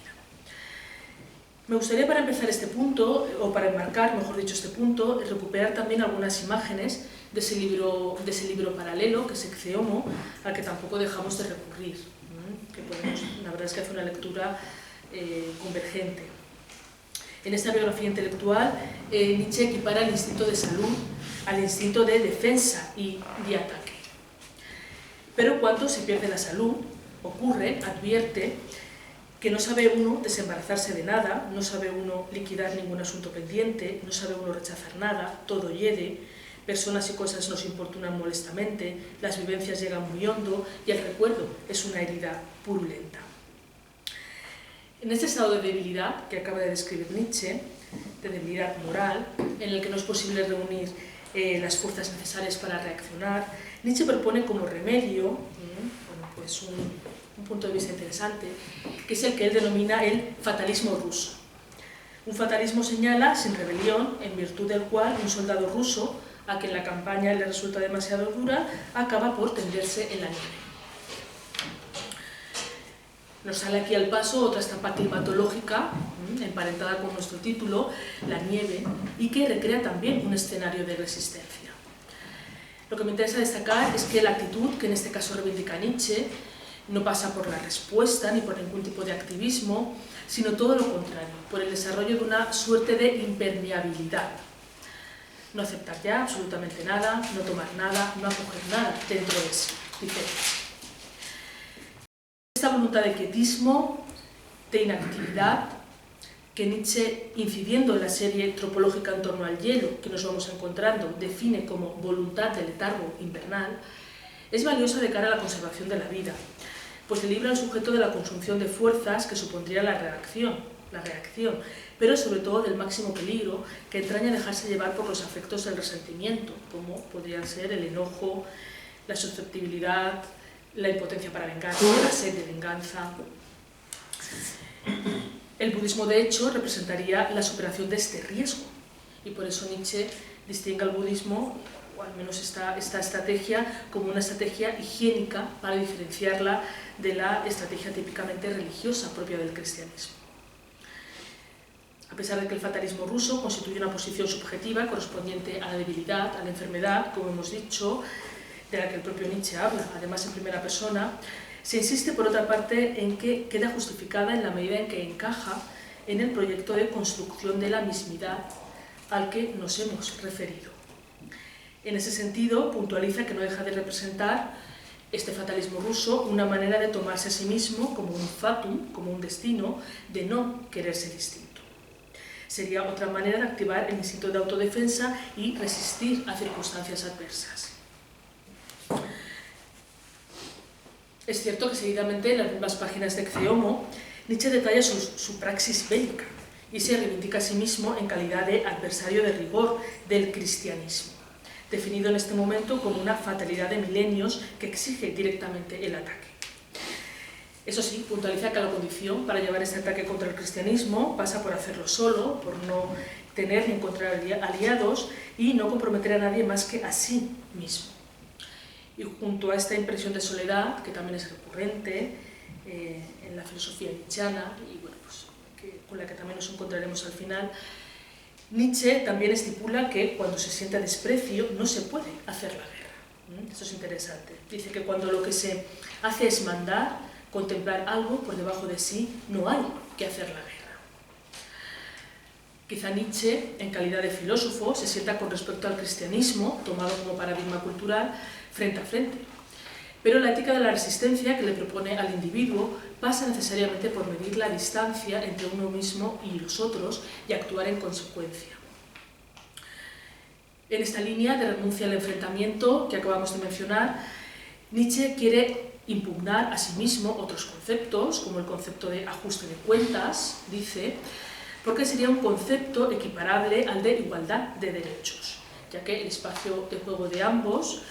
Me gustaría, para empezar este punto, o para enmarcar, mejor dicho, este punto, recuperar también algunas imágenes de ese libro paralelo, que es Ecce Homo, al que tampoco dejamos de recurrir, que podemos, la verdad es que hace una lectura convergente. En esta biografía intelectual, Nietzsche equipara el instinto de salud al instinto de defensa y de ataque. Pero cuando se pierde la salud, ocurre, advierte, que no sabe uno desembarazarse de nada, no sabe uno liquidar ningún asunto pendiente, no sabe uno rechazar nada, todo hiede, personas y cosas nos importunan molestamente, las vivencias llegan muy hondo y el recuerdo es una herida purulenta. En este estado de debilidad que acaba de describir Nietzsche, de debilidad moral, en el que no es posible reunir las fuerzas necesarias para reaccionar, Nietzsche propone como remedio pues un punto de vista interesante, que es el que él denomina el fatalismo ruso. Un fatalismo, señala, sin rebelión, en virtud del cual un soldado ruso, a quien la campaña le resulta demasiado dura, acaba por tenderse en la nieve. Nos sale aquí al paso otra estampa climatológica, emparentada con nuestro título, la nieve, y que recrea también un escenario de resistencia. Lo que me interesa destacar es que la actitud que en este caso reivindica Nietzsche no pasa por la respuesta ni por ningún tipo de activismo, sino todo lo contrario, por el desarrollo de una suerte de impermeabilidad. No aceptar ya absolutamente nada, no tomar nada, no acoger nada dentro de sí, dice. Esta voluntad de quietismo, de inactividad, que Nietzsche, incidiendo en la serie tropológica en torno al hielo que nos vamos encontrando, define como voluntad de letargo invernal, es valiosa de cara a la conservación de la vida, pues le libra al sujeto de la consunción de fuerzas que supondría la reacción, pero sobre todo del máximo peligro que entraña dejarse llevar por los afectos del resentimiento, como podrían ser el enojo, la susceptibilidad, la impotencia para vengarse, la sed de venganza. El budismo, de hecho, representaría la superación de este riesgo, y por eso Nietzsche distingue al budismo, o al menos esta estrategia, como una estrategia higiénica para diferenciarla de la estrategia típicamente religiosa propia del cristianismo. A pesar de que el fatalismo ruso constituye una posición subjetiva correspondiente a la debilidad, a la enfermedad, como hemos dicho, de la que el propio Nietzsche habla, además en primera persona, se insiste por otra parte en que queda justificada en la medida en que encaja en el proyecto de construcción de la mismidad al que nos hemos referido. En ese sentido, puntualiza que no deja de representar este fatalismo ruso una manera de tomarse a sí mismo como un fatum, como un destino, de no quererse distinto. Sería otra manera de activar el instinto de autodefensa y resistir a circunstancias adversas. Es cierto que seguidamente en las mismas páginas de Ecce Homo, Nietzsche detalla su praxis bélica y se reivindica a sí mismo en calidad de adversario de rigor del cristianismo, definido en este momento como una fatalidad de milenios que exige directamente el ataque. Eso sí, puntualiza que la condición para llevar este ataque contra el cristianismo pasa por hacerlo solo, por no tener ni encontrar aliados y no comprometer a nadie más que a sí mismo. Y junto a esta impresión de soledad, que también es recurrente en la filosofía nietzscheana, y bueno, pues, con la que también nos encontraremos al final, Nietzsche también estipula que cuando se siente desprecio no se puede hacer la guerra. Esto es interesante. Dice que cuando lo que se hace es mandar, contemplar algo por debajo de sí, no hay que hacer la guerra. Quizá Nietzsche, en calidad de filósofo, se sienta con respecto al cristianismo, tomado como paradigma cultural, frente a frente. Pero la ética de la resistencia que le propone al individuo pasa necesariamente por medir la distancia entre uno mismo y los otros y actuar en consecuencia. En esta línea de renuncia al enfrentamiento que acabamos de mencionar, Nietzsche quiere impugnar a sí mismo otros conceptos, como el concepto de ajuste de cuentas, dice, porque sería un concepto equiparable al de igualdad de derechos, ya que el espacio de juego de ambos,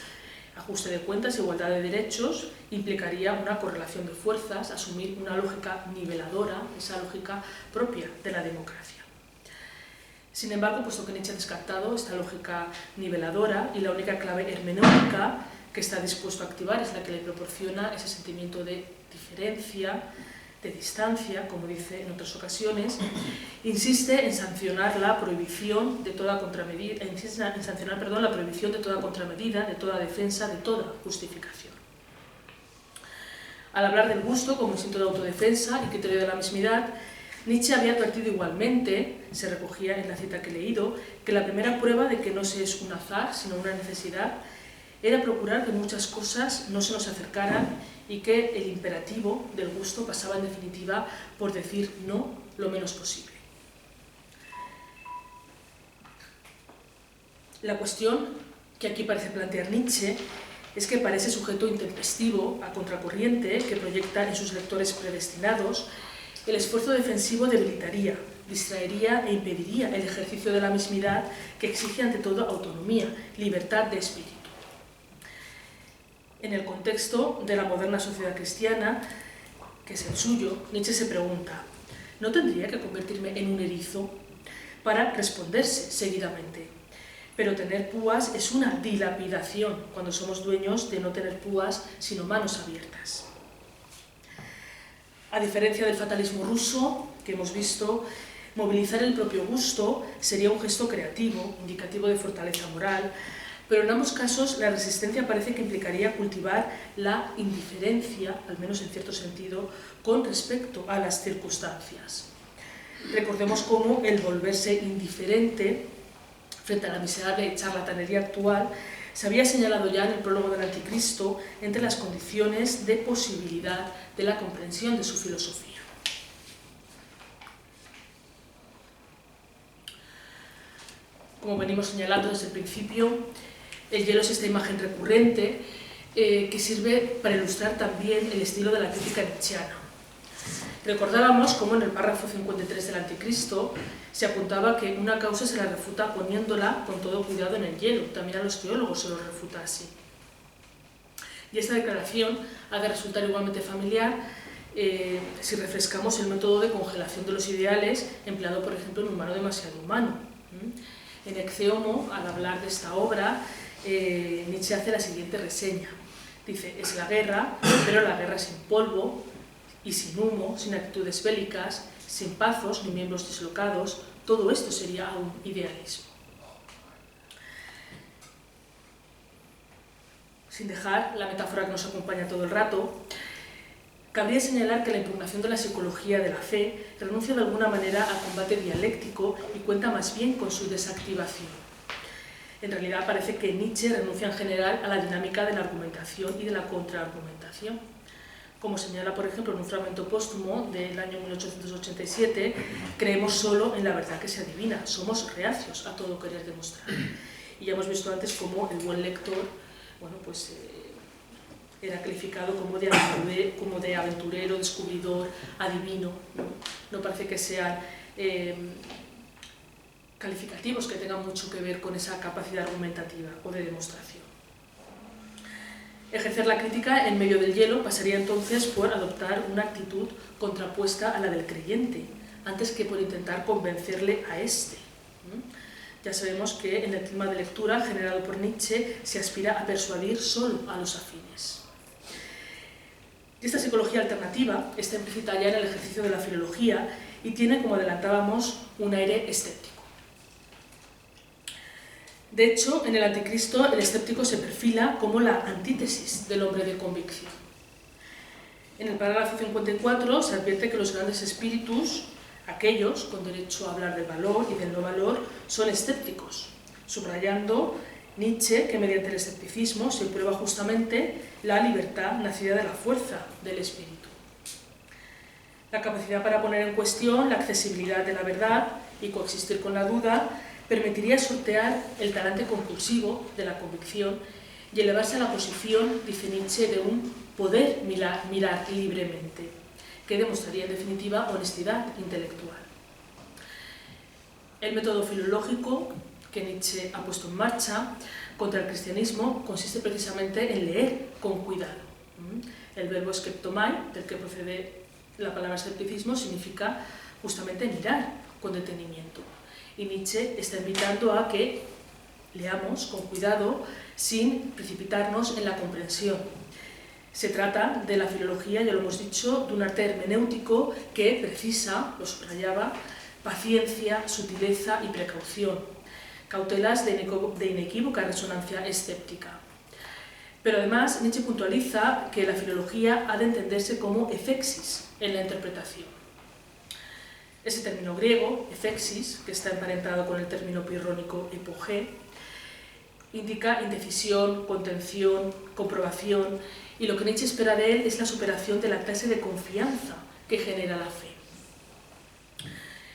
ajuste de cuentas e igualdad de derechos, implicaría una correlación de fuerzas, asumir una lógica niveladora, esa lógica propia de la democracia. Sin embargo, puesto que Nietzsche ha descartado esta lógica niveladora y la única clave hermenéutica que está dispuesto a activar es la que le proporciona ese sentimiento de diferencia, de distancia, como dice en otras ocasiones, insiste en sancionar la prohibición de toda contramedida, la prohibición de toda contramedida, de toda defensa, de toda justificación. Al hablar del gusto como instinto de autodefensa y criterio de la mismidad, Nietzsche había advertido igualmente, se recogía en la cita que he leído, que la primera prueba de que no se es un azar, sino una necesidad, era procurar que muchas cosas no se nos acercaran y que el imperativo del gusto pasaba en definitiva por decir no lo menos posible. La cuestión que aquí parece plantear Nietzsche es que para ese sujeto intempestivo, a contracorriente, que proyecta en sus lectores predestinados, el esfuerzo defensivo debilitaría, distraería e impediría el ejercicio de la mismidad que exige ante todo autonomía, libertad de espíritu. En el contexto de la moderna sociedad cristiana, que es el suyo, Nietzsche se pregunta: ¿no tendría que convertirme en un erizo? Para responderse seguidamente: pero tener púas es una dilapidación cuando somos dueños de no tener púas sino manos abiertas. A diferencia del fatalismo ruso que hemos visto, movilizar el propio gusto sería un gesto creativo, indicativo de fortaleza moral, pero en ambos casos la resistencia parece que implicaría cultivar la indiferencia, al menos en cierto sentido, con respecto a las circunstancias. Recordemos cómo el volverse indiferente frente a la miserable charlatanería actual se había señalado ya en el prólogo del Anticristo entre las condiciones de posibilidad de la comprensión de su filosofía. Como venimos señalando desde el principio, el hielo es esta imagen recurrente que sirve para ilustrar también el estilo de la crítica nietzscheana. Recordábamos cómo en el párrafo 53 del Anticristo se apuntaba que una causa se la refuta poniéndola con todo cuidado en el hielo. También a los teólogos se lo refuta así. Y esta declaración ha de resultar igualmente familiar si refrescamos el método de congelación de los ideales empleado, por ejemplo, en Humano demasiado humano. En Ecce Homo, al hablar de esta obra, Nietzsche hace la siguiente reseña. Dice: es la guerra, pero la guerra sin polvo y sin humo, sin actitudes bélicas, sin pazos ni miembros dislocados. Todo esto sería un idealismo. Sin dejar la metáfora que nos acompaña todo el rato, cabría señalar que la impugnación de la psicología de la fe renuncia de alguna manera al combate dialéctico y cuenta más bien con su desactivación. En realidad parece que Nietzsche renuncia en general a la dinámica de la argumentación y de la contraargumentación. Como señala, por ejemplo, en un fragmento póstumo del año 1887, creemos solo en la verdad que se adivina, somos reacios a todo querer demostrar. Y ya hemos visto antes cómo el buen lector, bueno, pues, era calificado como de aventurero, descubridor, adivino. No parece que sean calificativos que tengan mucho que ver con esa capacidad argumentativa o de demostración. Ejercer la crítica en medio del hielo pasaría entonces por adoptar una actitud contrapuesta a la del creyente, antes que por intentar convencerle a éste. Ya sabemos que en el clima de lectura generado por Nietzsche se aspira a persuadir solo a los afines. Y esta psicología alternativa está implícita ya en el ejercicio de la filología y tiene, como adelantábamos, un aire escéptico. De hecho, en el Anticristo el escéptico se perfila como la antítesis del hombre de convicción. En el parágrafo 54 se advierte que los grandes espíritus, aquellos con derecho a hablar del valor y del no valor, son escépticos, subrayando Nietzsche que mediante el escepticismo se prueba justamente la libertad nacida de la fuerza del espíritu. La capacidad para poner en cuestión la accesibilidad de la verdad y coexistir con la duda permitiría sortear el talante compulsivo de la convicción y elevarse a la posición, dice Nietzsche, de un poder mirar libremente, que demostraría en definitiva honestidad intelectual. El método filológico que Nietzsche ha puesto en marcha contra el cristianismo consiste precisamente en leer con cuidado. El verbo skeptomai, del que procede la palabra escepticismo, significa justamente mirar con detenimiento. Y Nietzsche está invitando a que leamos con cuidado sin precipitarnos en la comprensión. Se trata de la filología, ya lo hemos dicho, de un arte hermenéutico que precisa, lo subrayaba, paciencia, sutileza y precaución, cautelas de inequívoca resonancia escéptica. Pero además Nietzsche puntualiza que la filología ha de entenderse como efexis en la interpretación. Ese término griego, efexis, que está emparentado con el término pirrónico epogé, indica indecisión, contención, comprobación, y lo que Nietzsche espera de él es la superación de la clase de confianza que genera la fe.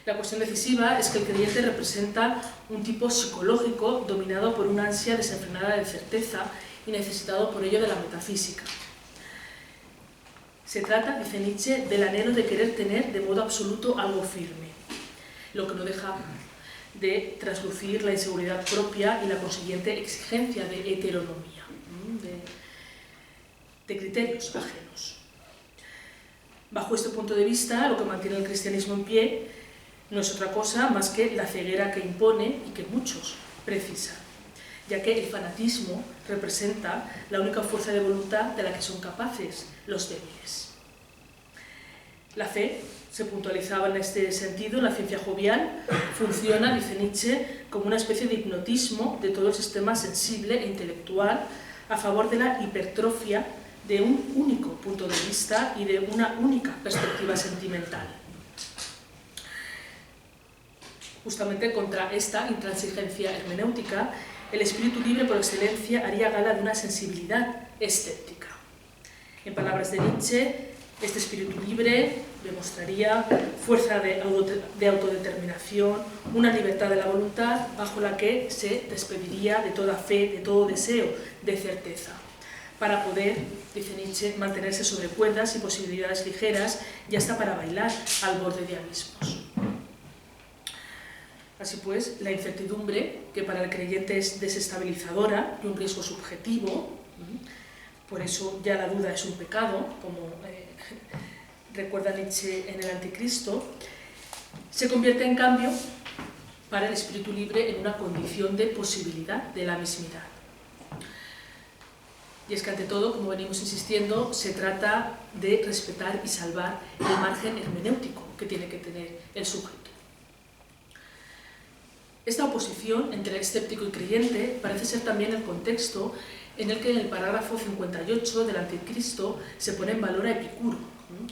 La cuestión decisiva es que el creyente representa un tipo psicológico dominado por una ansia desenfrenada de certeza y necesitado por ello de la metafísica. Se trata, dice Nietzsche, del anhelo de querer tener de modo absoluto algo firme, lo que no deja de traslucir la inseguridad propia y la consiguiente exigencia de heteronomía, de criterios ajenos. Bajo este punto de vista, lo que mantiene el cristianismo en pie no es otra cosa más que la ceguera que impone y que muchos precisan, ya que el fanatismo representa la única fuerza de voluntad de la que son capaces los débiles. La fe, se puntualizaba en este sentido, la ciencia jovial funciona, dice Nietzsche, como una especie de hipnotismo de todo el sistema sensible e intelectual a favor de la hipertrofia de un único punto de vista y de una única perspectiva sentimental. Justamente contra esta intransigencia hermenéutica, el espíritu libre por excelencia haría gala de una sensibilidad escéptica. En palabras de Nietzsche, este espíritu libre demostraría fuerza de autodeterminación, una libertad de la voluntad bajo la que se despediría de toda fe, de todo deseo de certeza, para poder, dice Nietzsche, mantenerse sobre cuerdas y posibilidades ligeras y hasta para bailar al borde de abismos. Así pues, la incertidumbre, que para el creyente es desestabilizadora y un riesgo subjetivo, por eso ya la duda es un pecado, como recuerda Nietzsche en el Anticristo, se convierte en cambio para el espíritu libre en una condición de posibilidad de la mismidad. Y es que ante todo, como venimos insistiendo, se trata de respetar y salvar el margen hermenéutico que tiene que tener el sujeto. Esta oposición entre escéptico y creyente parece ser también el contexto en el que en el parágrafo 58 del Anticristo se pone en valor a Epicuro,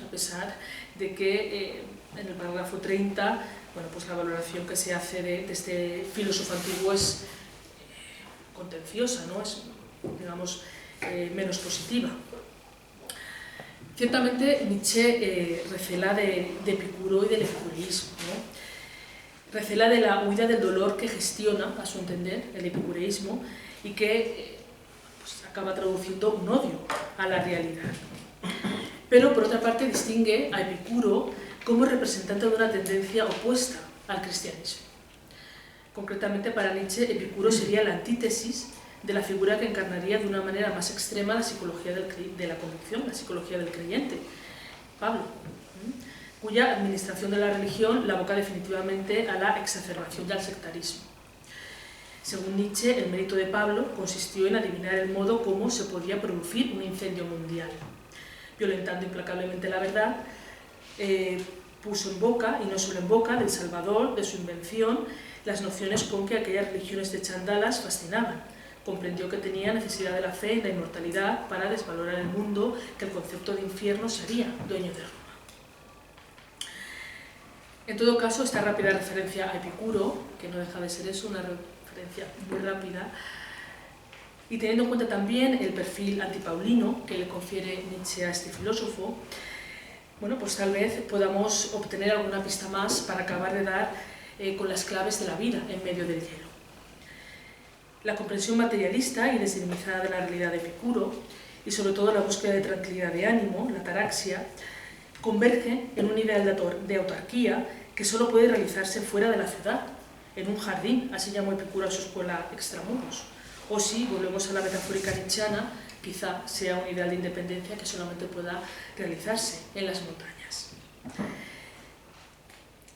a pesar de que en el parágrafo 30, bueno, pues la valoración que se hace de este filósofo antiguo es contenciosa, ¿no? Es, digamos, menos positiva. Ciertamente Nietzsche recela de Epicuro y del epicureísmo, ¿no? Recela de la huida del dolor que gestiona, a su entender, el epicureísmo y que pues, acaba traduciendo un odio a la realidad. Pero, por otra parte, distingue a Epicuro como representante de una tendencia opuesta al cristianismo. Concretamente, para Nietzsche, Epicuro sería la antítesis de la figura que encarnaría de una manera más extrema la psicología de la convicción, la psicología del creyente, Pablo, cuya administración de la religión la aboca definitivamente a la exacerbación y al sectarismo. Según Nietzsche, el mérito de Pablo consistió en adivinar el modo cómo se podía producir un incendio mundial. Violentando implacablemente la verdad, puso en boca, y no solo en boca, del Salvador, de su invención, las nociones con que aquellas religiones de chandalas fascinaban. Comprendió que tenía necesidad de la fe y la inmortalidad para desvalorar el mundo, que el concepto de infierno sería dueño de Roma. En todo caso, esta rápida referencia a Epicuro, que no deja de ser eso, una referencia muy rápida, y teniendo en cuenta también el perfil antipaulino que le confiere Nietzsche a este filósofo, bueno, pues tal vez podamos obtener alguna pista más para acabar de dar con las claves de la vida en medio del hielo. La comprensión materialista y desinhibida de la realidad de Epicuro, y sobre todo la búsqueda de tranquilidad de ánimo, la ataraxia, converge en un ideal de autarquía que solo puede realizarse fuera de la ciudad, en un jardín, así llamó Epicuro a su escuela extramuros. O si volvemos a la metafórica nietzscheana, quizá sea un ideal de independencia que solamente pueda realizarse en las montañas.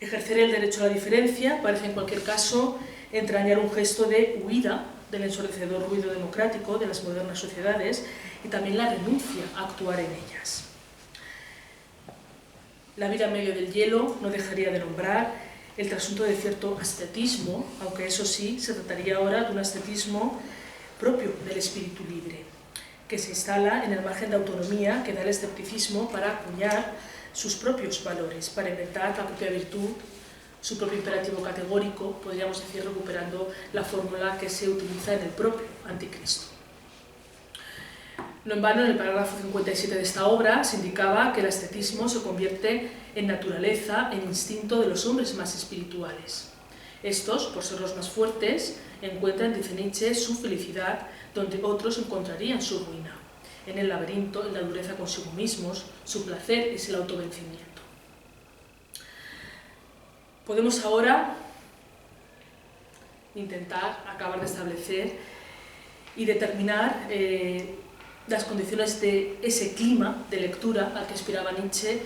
Ejercer el derecho a la diferencia parece en cualquier caso entrañar un gesto de huida del ensordecedor ruido democrático de las modernas sociedades y también la renuncia a actuar en ellas. La vida en medio del hielo no dejaría de nombrar el trasunto de cierto ascetismo, aunque eso sí, se trataría ahora de un ascetismo propio del espíritu libre, que se instala en el margen de autonomía que da el escepticismo para acuñar sus propios valores, para inventar la propia virtud, su propio imperativo categórico, podríamos decir recuperando la fórmula que se utiliza en el propio Anticristo. No en vano, en el parágrafo 57 de esta obra se indicaba que el ascetismo se convierte en naturaleza, en instinto de los hombres más espirituales. Estos, por ser los más fuertes, encuentran, dice Nietzsche, su felicidad donde otros encontrarían su ruina. En el laberinto, en la dureza consigo mismos, su placer es el autovencimiento. Podemos ahora intentar acabar de establecer y determinar las condiciones de ese clima de lectura al que aspiraba Nietzsche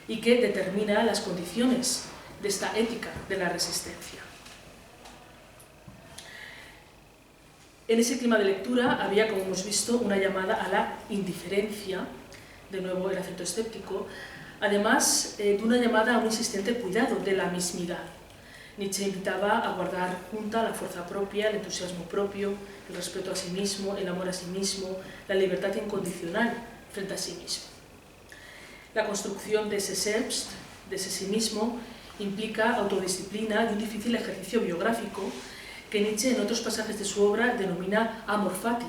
y que determina las condiciones de esta ética de la resistencia. En ese clima de lectura había, como hemos visto, una llamada a la indiferencia, de nuevo el acento escéptico, además de una llamada a un insistente cuidado de la mismidad. Nietzsche invitaba a guardar junta la fuerza propia, el entusiasmo propio, el respeto a sí mismo, el amor a sí mismo, la libertad incondicional frente a sí mismo. La construcción de ese selbst, de ese sí mismo, implica autodisciplina y un difícil ejercicio biográfico que Nietzsche en otros pasajes de su obra denomina amor fati.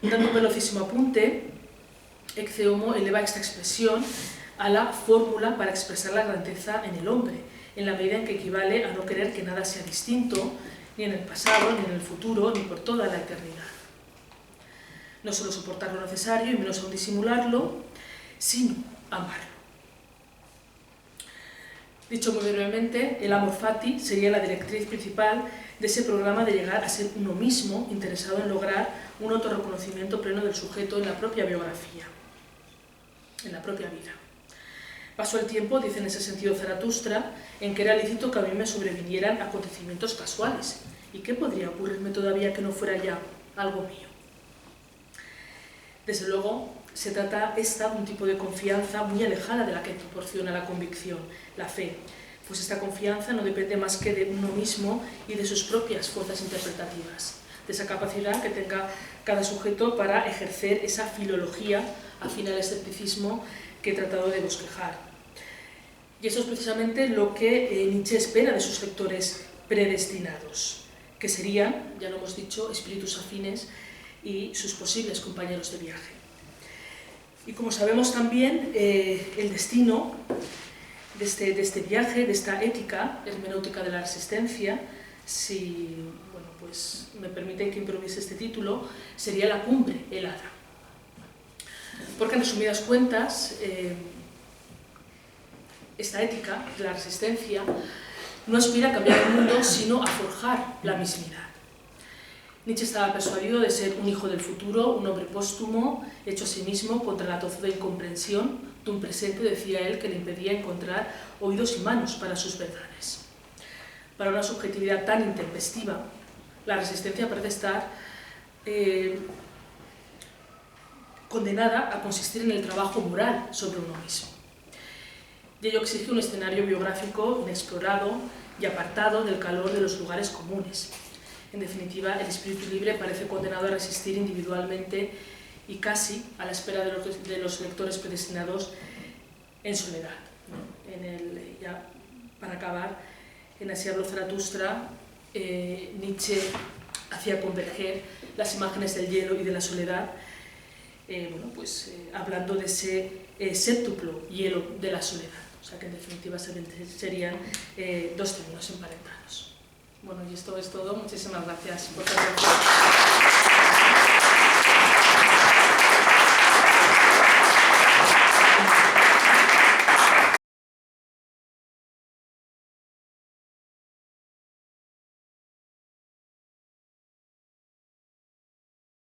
Dando un velocísimo apunte, Ecce Homo eleva esta expresión a la fórmula para expresar la grandeza en el hombre, en la medida en que equivale a no querer que nada sea distinto, ni en el pasado, ni en el futuro, ni por toda la eternidad. No solo soportar lo necesario y menos aún disimularlo, sino amarlo. Dicho muy brevemente, el amor fati sería la directriz principal de ese programa de llegar a ser uno mismo, interesado en lograr un autorreconocimiento pleno del sujeto en la propia biografía, en la propia vida. Pasó el tiempo, dice en ese sentido Zaratustra, en que era lícito que a mí me sobrevinieran acontecimientos casuales. ¿Y qué podría ocurrirme todavía que no fuera ya algo mío? Desde luego, se trata esta de un tipo de confianza muy alejada de la que proporciona la convicción, la fe, pues esta confianza no depende más que de uno mismo y de sus propias fuerzas interpretativas, de esa capacidad que tenga cada sujeto para ejercer esa filología afín al escepticismo que he tratado de bosquejar. Y eso es precisamente lo que Nietzsche espera de sus lectores predestinados, que serían, ya lo hemos dicho, espíritus afines y sus posibles compañeros de viaje. Y como sabemos también, el destino de este viaje, de esta ética hermenéutica de la resistencia, si pues me permiten que improvise este título, sería la cumbre helada. Porque en resumidas cuentas, esta ética de la resistencia no aspira a cambiar el mundo, sino a forjar la mismidad. Nietzsche estaba persuadido de ser un hijo del futuro, un hombre póstumo, hecho a sí mismo contra la tozuda incomprensión de un presente, decía él, que le impedía encontrar oídos y manos para sus verdades. Para una subjetividad tan intempestiva, la resistencia parece estar condenada a consistir en el trabajo moral sobre uno mismo. Y ello exige un escenario biográfico inexplorado y apartado del calor de los lugares comunes. En definitiva, el espíritu libre parece condenado a resistir individualmente y casi a la espera de los lectores predestinados en soledad. Ya para acabar, en Así habló Zaratustra, Nietzsche hacía converger las imágenes del hielo y de la soledad, hablando de ese séptuplo hielo de la soledad. O sea que en definitiva serían dos términos emparentados. Bueno, y esto es todo. Muchísimas gracias por tu atención.